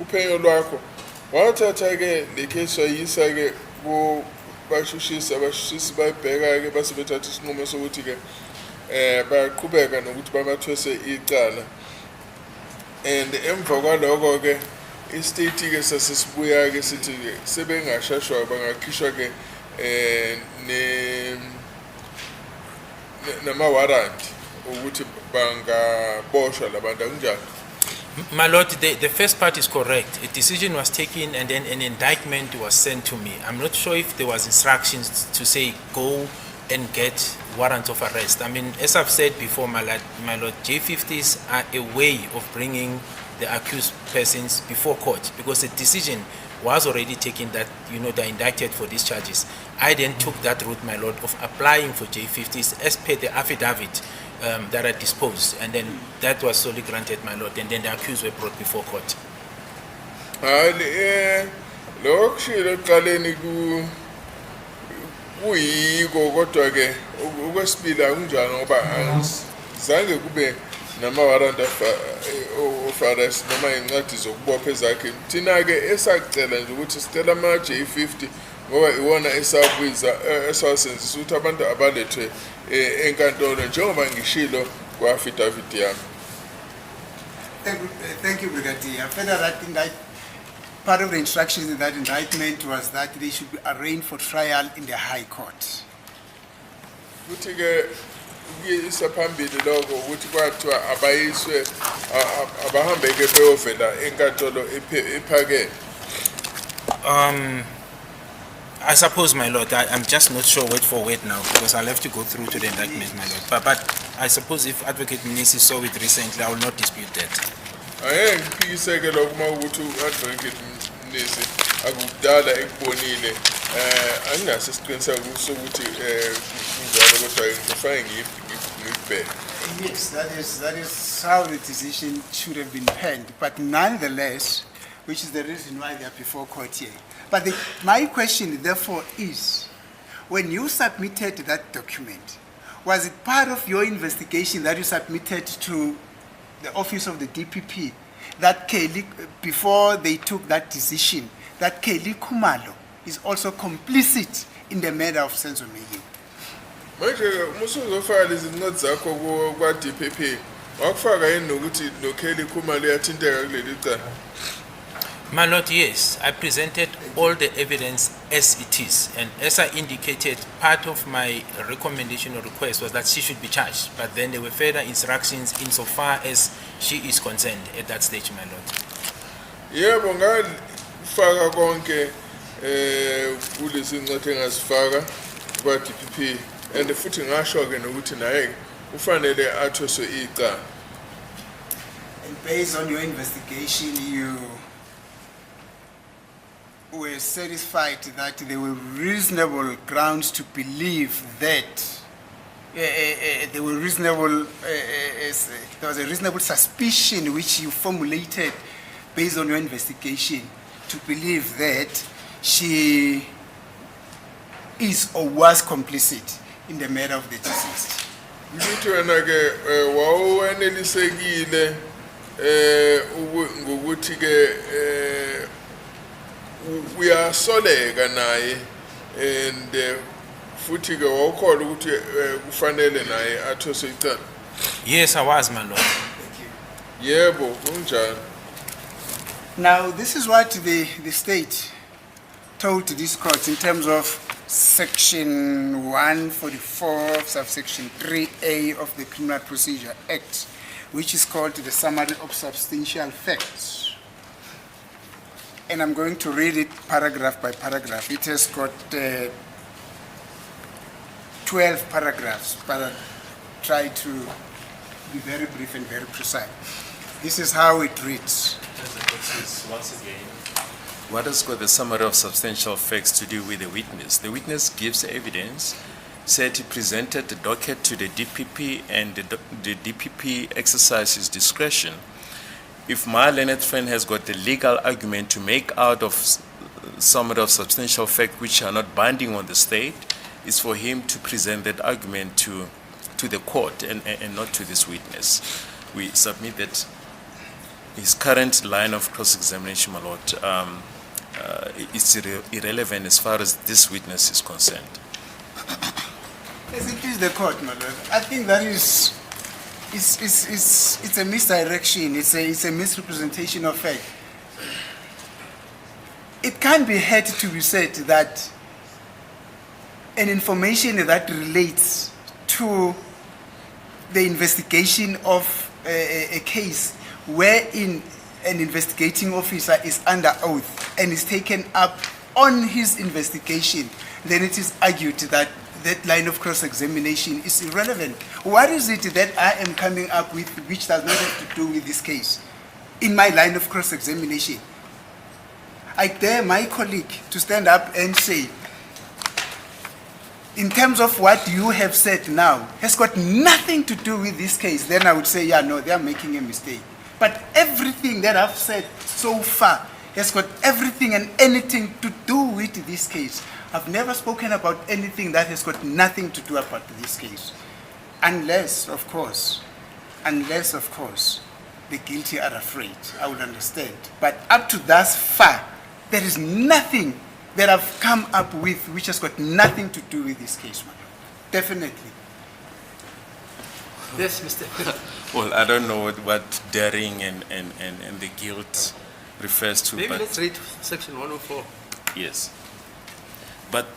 uphenyo lwakho wathatha ke le case wayisa ke ku bashushisi bayibheka ke base bethatha isinqumo sokuthi ke baqhubeka nokuthi babathwese icala and emva kwaloko ke istate ke sasisibuya ke sithi ke sebengashashwa bangakhishwa ke nama warrant ukuthi bangaboshwa labantu kunjani. My Lord, the first part is correct. A decision was taken and then an indictment was sent to me. I'm not sure if there was instructions to say go and get warrant of arrest. I mean, as I've said before, my Lord, J50s are a way of bringing the accused persons before court because the decision was already taken that, they're indicted for these charges. I then took that route, my Lord, of applying for J50s as per the affidavit that I disposed, and then that was solely granted, my Lord, and then the accused were brought before court. kuyiko kodwa ke okwesibili akunjani ngoba zange kube nama-warrant of arrest noma incwadi zokubopha ezakhe. Thina ke esacela nje ukuthi sicela ama-J50 ngoba iwona esawasenzisa ukuthi abantu abalethwe enkantolo njengoba ngishilo kwa-affidavit yami. Thank you, Brigadier. Further, that part of the instructions in that indictment was that they should be arraigned for trial in the High Court. Futhi ke kuyisa phambili lokho ukuthi kwathiwa abayiswe abahambe ke beyovela enkantolo ephakeme. I suppose, my lord, I'm just not sure word for word now because I'll have to go through to the indictment, my lord. But I suppose if Advocate Mnisi saw it recently, I will not dispute that. Ngiphikiseke lokho uma ukuthi u-Advocate Mnisi akudala ekubonile anginaso isiqiniseko sokuthi kunjalo kodwa ngifake ngibheke. Yes, that is how the decision should have been penned. But nonetheless, which is the reason why they are before court here. But my question, therefore, is, when you submitted that document, was it part of your investigation that you submitted to the office of the DPP that Kelly, before they took that decision, that Kelly Khumalo is also complicit in the murder of Senzo Meyi? Manje musuzofaka izincwadi zakho kwa-DPP wakufaka yini nokuthi no-Kelly Khumalo yathinteka kuleli cala? My lord, yes, I presented all the evidence as it is, and as I indicated, part of my recommendation or request was that she should be charged, but then there were further instructions insofar as she is concerned at that stage, my lord. Yebo ngafaka konke kulezi incwadi engazifaka kwa-DPP and futhi ngasho ke nokuthi naye ufanele athoswe icala. And based on your investigation, you were satisfied that there were reasonable grounds to believe that there was a reasonable suspicion which you formulated based on your investigation to believe that she is or was complicit in the murder of the deceased. Ngithi wena ke wawenelisekile ngokuthi ke uyasoleka naye and futhi ke wawukholwa ukuthi kufanele naye athoswe icala. Yes, I was, my lord. Thank you. Yebo kunjalo. Now, this is what the state told this court in terms of Section 144, subsection 3A of the Criminal Procedure Act, which is called the Summary of Substantial Facts. And I'm going to read it paragraph by paragraph. It has got 12 paragraphs, but I'll try to be very brief and very precise. This is how it reads. Once again, what has got the summary of substantial facts to do with the witness? The witness gives evidence, said he presented the docket to the DPP and the DPP exercises discretion. If my learned friend has got the legal argument to make out of summary of substantial facts which are not binding on the state, it's for him to present that argument to the court and not to this witness. We submit that his current line of cross-examination, my lord, is irrelevant as far as this witness is concerned. Yes, it is the court, my lord. I think that is, it's a misdirection. It's a misrepresentation of fact. It can be had to be said that an information that relates to the investigation of a case wherein an investigating officer is under oath and is taken up on his investigation, then it is argued that that line of cross-examination is irrelevant. What is it that I am coming up with which does not have to do with this case in my line of cross-examination? I dare my colleague to stand up and say, in terms of what you have said now, has got nothing to do with this case, then I would say, yeah, no, they are making a mistake. But everything that I've said so far has got everything and anything to do with this case. I've never spoken about anything that has got nothing to do about this case. Unless, of course, the guilty are afraid. I would understand. But up to thus far, there is nothing that I've come up with which has got nothing to do with this case, my lord. Definitely. Yes, Mr. Well, I don't know what daring and the guilt refers to, Maybe but let's read section 104. yes. But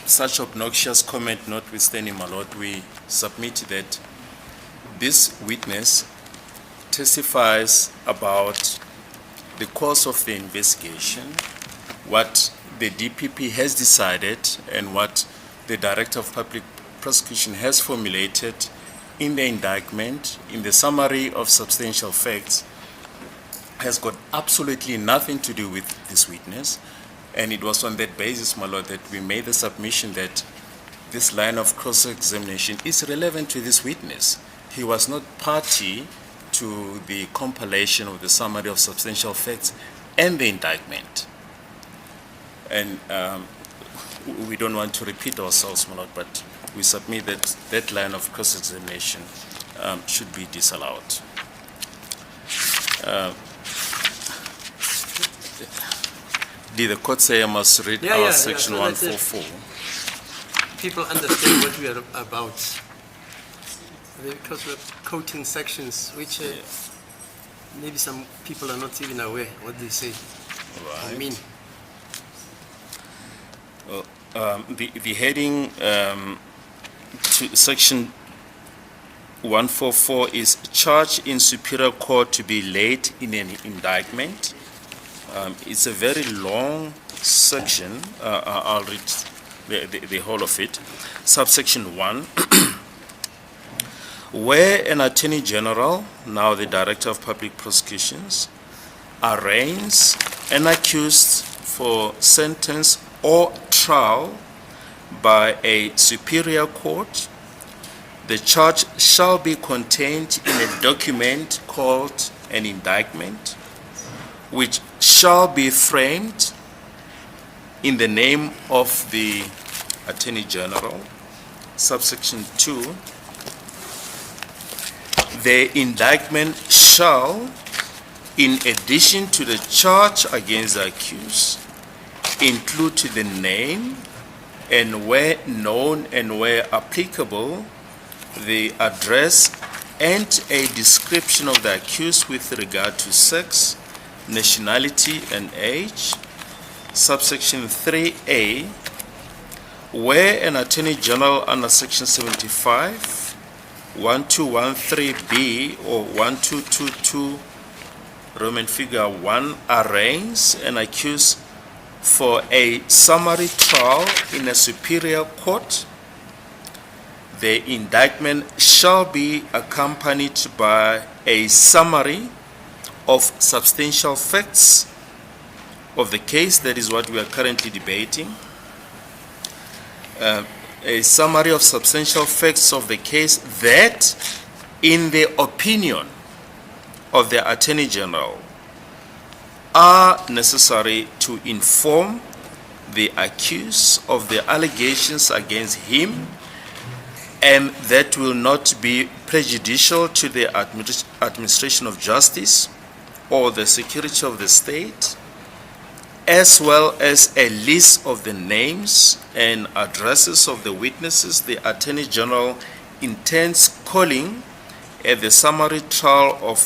such obnoxious comment notwithstanding, my lord, we submit that this witness testifies about the course of the investigation, what the DPP has decided, and what the Director of Public Prosecution has formulated in the indictment, in the summary of substantial facts, has got absolutely nothing to do with this witness. And it was on that basis, my lord, that we made the submission that this line of cross-examination is relevant to this witness. He was not party to the compilation of the summary of substantial facts and the indictment. And we don't want to repeat ourselves, my lord, but we submit that that line of cross-examination should be disallowed. Did the court say I must read Yeah, section so that's it. 144? People understand what we are about. Because we're quoting sections which maybe some people are not even aware what they say. I mean, The heading to section 144 is charge in superior court to be laid in an indictment. It's a very long section. I'll read the whole of it. Subsection 1. Where an Attorney General, now the Director of Public Prosecutions, arraigns an accused for sentence or trial by a superior court, the charge shall be contained in a document called an indictment, which shall be framed in the name of the Attorney General. Subsection 2. The indictment shall, in addition to the charge against the accused, include the name and, where known and where applicable, the address and a description of the accused with regard to sex, nationality, and age. Subsection 3A, where an Attorney General under Section 75, 1213B or 1222 Roman figure 1 arraigns an accused for a summary trial in a superior court, the indictment shall be accompanied by a summary of substantial facts of the case. That is what we are currently debating. A summary of substantial facts of the case that, in the opinion of the Attorney General, are necessary to inform the accused of the allegations against him, and that will not be prejudicial to the administration of justice or the security of the state, as well as a list of the names and addresses of the witnesses the Attorney General intends calling at the summary trial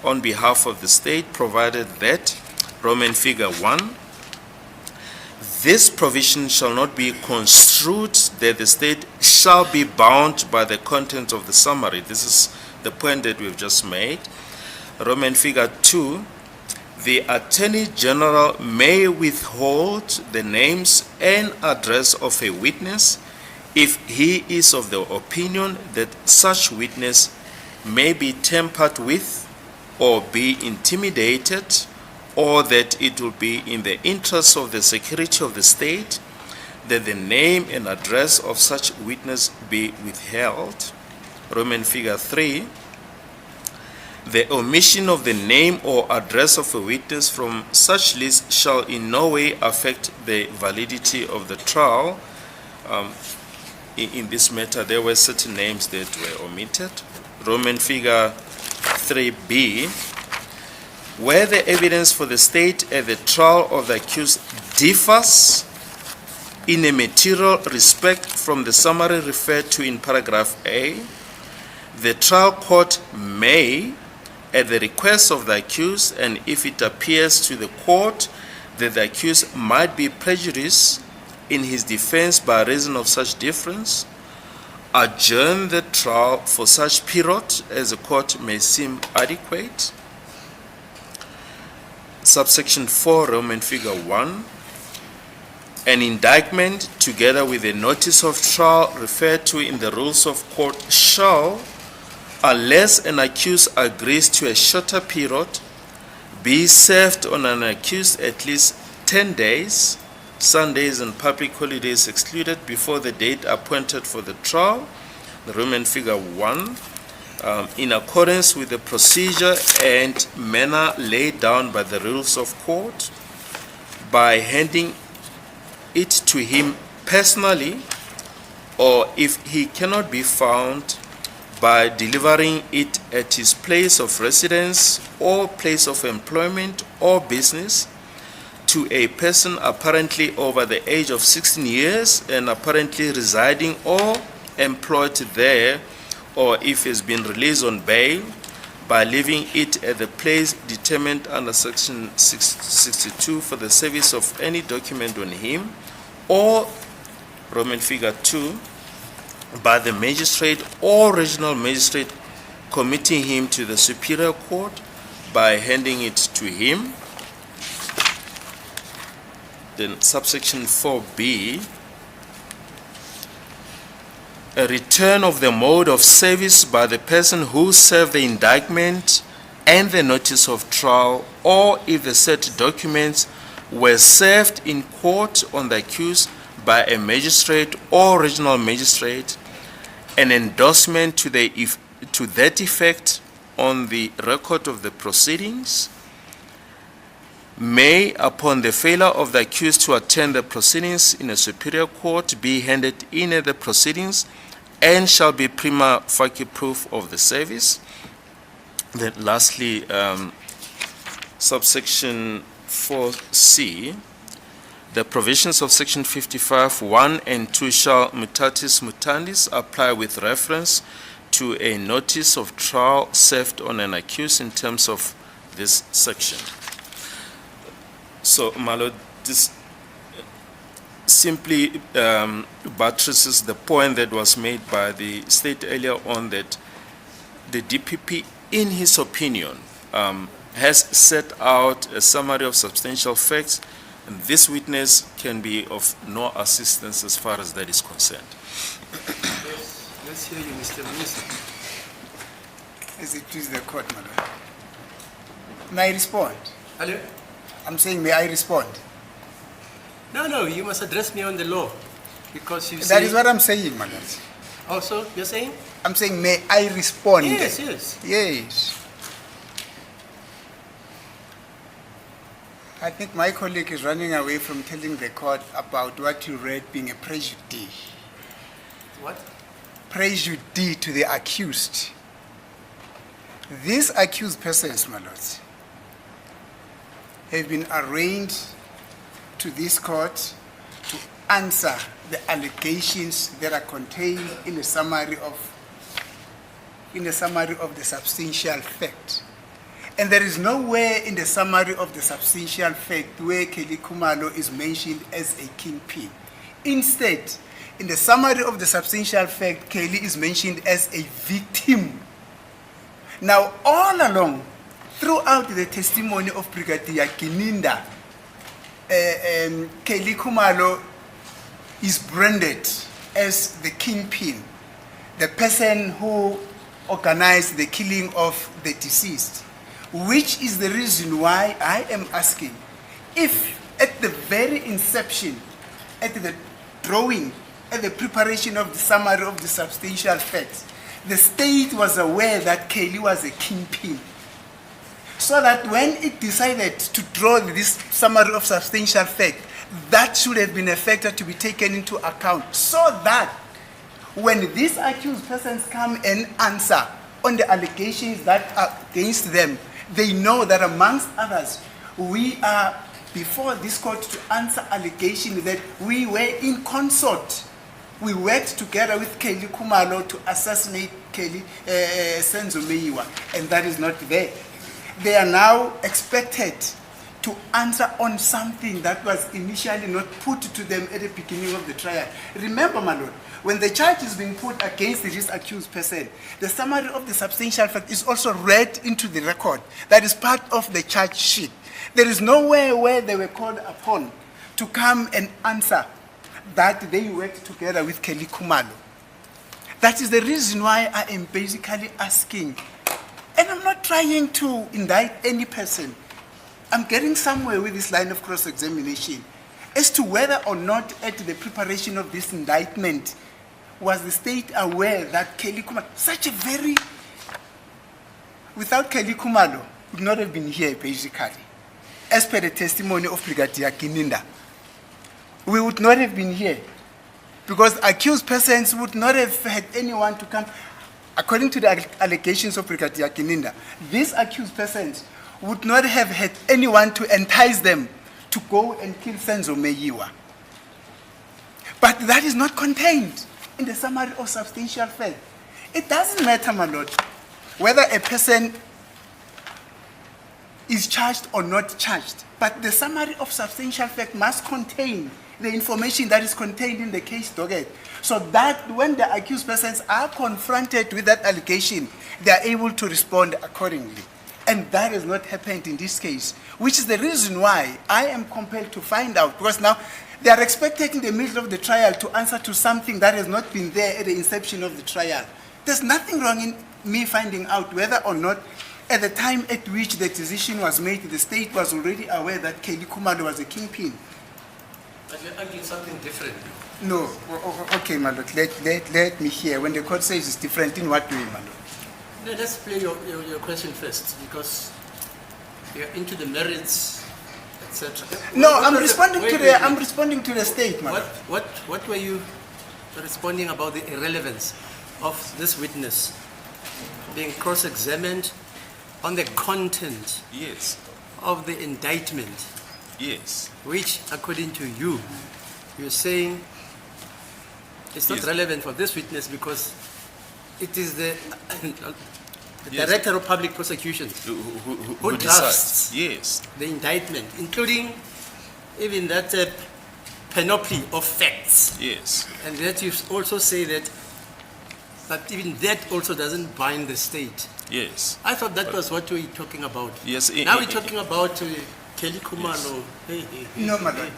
on behalf of the state, provided that, Roman figure 1, this provision shall not be construed that the state shall be bound by the content of the summary. This is the point that we've just made. Roman figure 2, the Attorney General may withhold the names and address of a witness if he is of the opinion that such witness may be tampered with or be intimidated, or that it will be in the interest of the security of the state that the name and address of such witness be withheld. Roman figure 3, The omission of the name or address of a witness from such list shall in no way affect the validity of the trial. In this matter, there were certain names that were omitted. Roman figure 3B, where the evidence for the state at the trial of the accused differs in a material respect from the summary referred to in paragraph A, the trial court may, at the request of the accused, and if it appears to the court that the accused might be prejudiced in his defense by reason of such difference, adjourn the trial for such period as the court may seem adequate. Subsection 4, Roman figure 1, an indictment together with a notice of trial referred to in the rules of court shall, unless an accused agrees to a shorter period, be served on an accused at least 10 days, Sundays and public holidays excluded, before the date appointed for the trial, the Roman figure 1, in accordance with the procedure and manner laid down by the rules of court, by handing it to him personally, or if he cannot be found, by delivering it at his place of residence or place of employment or business to a person apparently over the age of 16 years and apparently residing or employed there, or if he has been released on bail, by leaving it at the place determined under section 62 for the service of any document on him, or Roman figure 2, by the magistrate or regional magistrate committing him to the superior court by handing it to him. Then subsection 4B, a return of the mode of service by the person who served the indictment and the notice of trial, or if the said documents were served in court on the accused by a magistrate or regional magistrate, an endorsement to that effect on the record of the proceedings, may, upon the failure of the accused to attend the proceedings in a superior court, be handed in at the proceedings and shall be prima facie proof of the service. Then lastly, subsection 4C, the provisions of section 55, 1 and 2 shall mutatis mutandis apply with reference to a notice of trial served on an accused in terms of this section. So, my Lord, this simply buttresses the point that was made by the state earlier on, that the DPP, in his opinion, has set out a summary of substantial facts, and this witness can be of no assistance as far as that is concerned. Yes, let's hear you, Mr. Mnisi. As it please the court, madam. May I respond? Hello? I'm saying, may I respond? No, you must address me on the law, because you That say... is what I'm saying, madam. Also, you're saying? I'm saying, may I respond? Yes. Yes. I think my colleague is running away from telling the court about what you read being a prejudice. What? Prejudice to the accused. These accused persons, my lords, have been arraigned to this court to answer the allegations that are contained in the summary of the substantial fact. And there is nowhere in the summary of the substantial fact where Kelly Khumalo is mentioned as a kingpin. Instead, in the summary of the substantial fact, Kelly is mentioned as a victim. Now, all along, throughout the testimony of Brigadier Gininda, Kelly Khumalo is branded as the kingpin, the person who organized the killing of the deceased, which is the reason why I am asking if at the very inception, at the drawing, at the preparation of the summary of the substantial facts, the state was aware that Kelly was a kingpin, so that when it decided to draw this summary of substantial fact, that should have been a factor to be taken into account, so that when these accused persons come and answer on the allegations that are against them, they know that amongst others, we are before this court to answer allegations that we were in consort. We worked together with Kelly Khumalo to assassinate Kelly Senzo Meyiwa, and that is not there. They are now expected to answer on something that was initially not put to them at the beginning of the trial. Remember, my lord, when the charge is being put against this accused person, the summary of the substantial fact is also read into the record. That is part of the charge sheet. There is nowhere where they were called upon to come and answer that they worked together with Kelly Khumalo. That is the reason why I am basically asking, and I'm not trying to indict any person. I'm getting somewhere with this line of cross-examination as to whether or not at the preparation of this indictment was the state aware that Kelly Khumalo, such a very, without Kelly Khumalo, would not have been here basically. As per the testimony of Brigadier Gininda, we would not have been here because accused persons would not have had anyone to come. According to the allegations of Brigadier Gininda, these accused persons would not have had anyone to entice them to go and kill Senzo Meyiwa. But that is not contained in the summary of substantial fact. It doesn't matter, my lord, whether a person is charged or not charged, but the summary of substantial fact must contain the information that is contained in the case docket, so that when the accused persons are confronted with that allegation, they are able to respond accordingly. And that has not happened in this case, which is the reason why I am compelled to find out, because now they are expected in the middle of the trial to answer to something that has not been there at the inception of the trial. There's nothing wrong in me finding out whether or not at the time at which the decision was made, the state was already aware that Kelly Khumalo was a kingpin. But you're arguing something different. No, okay, my lord, let me hear. When the court says it's different, in what way, my lord? No, let's play your question first, because you're into the merits, etc. No, I'm responding to the state, my lord. What were you responding about the irrelevance of this witness being cross-examined on the content Yes, of the indictment, yes. which, according to you, you're saying it's not Yes. relevant for this witness because it is the Yes. Director of Public Prosecutions Who drafts decides? Yes, the indictment, including even that panoply of facts. yes. And that you also say that, but even that also doesn't bind the state. Yes. I thought that was what we were talking about. Yes, Now we're talking about Kelly Khumalo. No, my lord.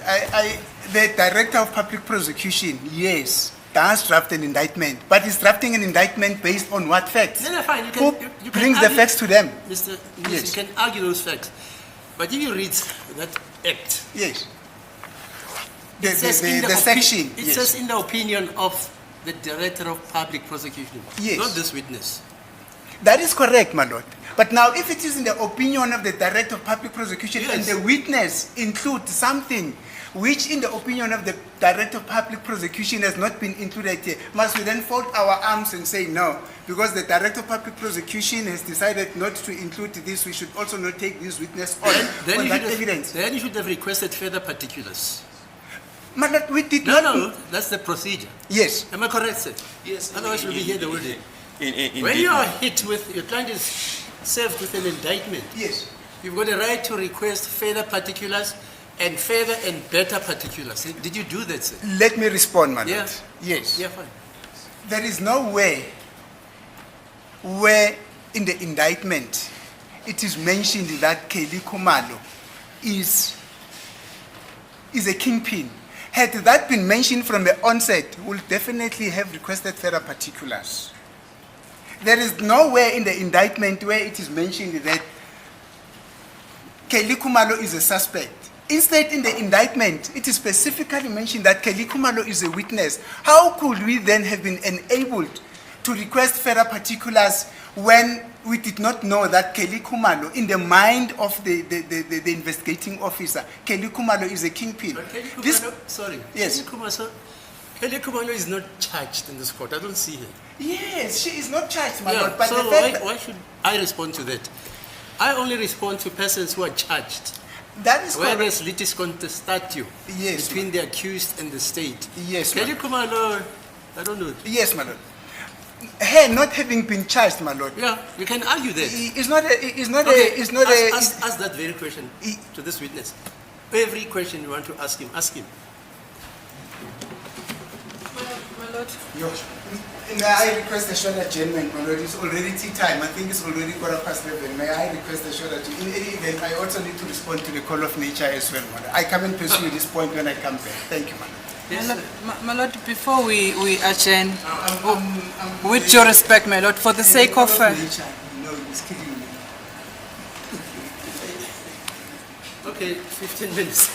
The Director of Public Prosecution, yes, does draft an indictment, but he's drafting an indictment based on what facts? No, fine. Who brings the facts to them? Mr. Mnisi, Yes. you can argue those facts. But if you read that act, Yes. it says in The section. It Yes. says in the opinion of the Director of Public Prosecution, Yes. not this witness. That is correct, my lord. But now, if it is in the opinion of the Director of Public Prosecution and Yes. the witness includes something which, in the opinion of the Director of Public Prosecution, has not been included here, must we then fold our arms and say no? Because the Director of Public Prosecution has decided not to include this, we should also not take this witness on Then that evidence. Then you should have requested further particulars. My lord, we did No, not. no, that's the procedure. Yes. Am I correct, sir? Yes. Otherwise, we'll be here the whole day. When Indeed. you are hit with, your client is served with an indictment, Yes. you've got a right to request further particulars and further and better particulars. Did you do that, sir? Let me respond, my lord. Yeah. Yes. Yeah, fine. There is no way where in the indictment it is mentioned that Kelly Khumalo is a kingpin. Had that been mentioned from the onset, we would definitely have requested further particulars. There is nowhere in the indictment where it is mentioned that Kelly Khumalo is a suspect. Instead, in the indictment, it is specifically mentioned that Kelly Khumalo is a witness. How could we then have been enabled to request further particulars when we did not know that Kelly Khumalo, in the mind of the investigating officer, Kelly Khumalo is a kingpin. But Kelly This- Khumalo, sorry. Yes. Kelly Khumalo is not charged in this court. I don't see her. Yes, she is not charged, my Yeah, lord, but so the fact why should I respond to that? I only respond to persons who are charged. that is Where correct. there's litis contestatio Yes, between the accused and the state. Yes, Kelly Khumalo, I don't know. Yes, my lord. Her not having been charged, my lord, Yeah, you can argue that. it's not Okay, it's not a, ask that very question He- to this witness. Every question you want to ask him, ask him. My lord, May I request a short adjournment, my lord? It's already tea time. I think it's already 11:15. May I request a short adjournment? In any event, I also need to respond to the call of nature as well, my lord. I come and pursue this point when I come back. Thank you, my lord. Yes, my lord, my lord, before we adjourn, I'm with due respect, my lord, for the sake of... nature, no, it's killing me. okay, 15 minutes.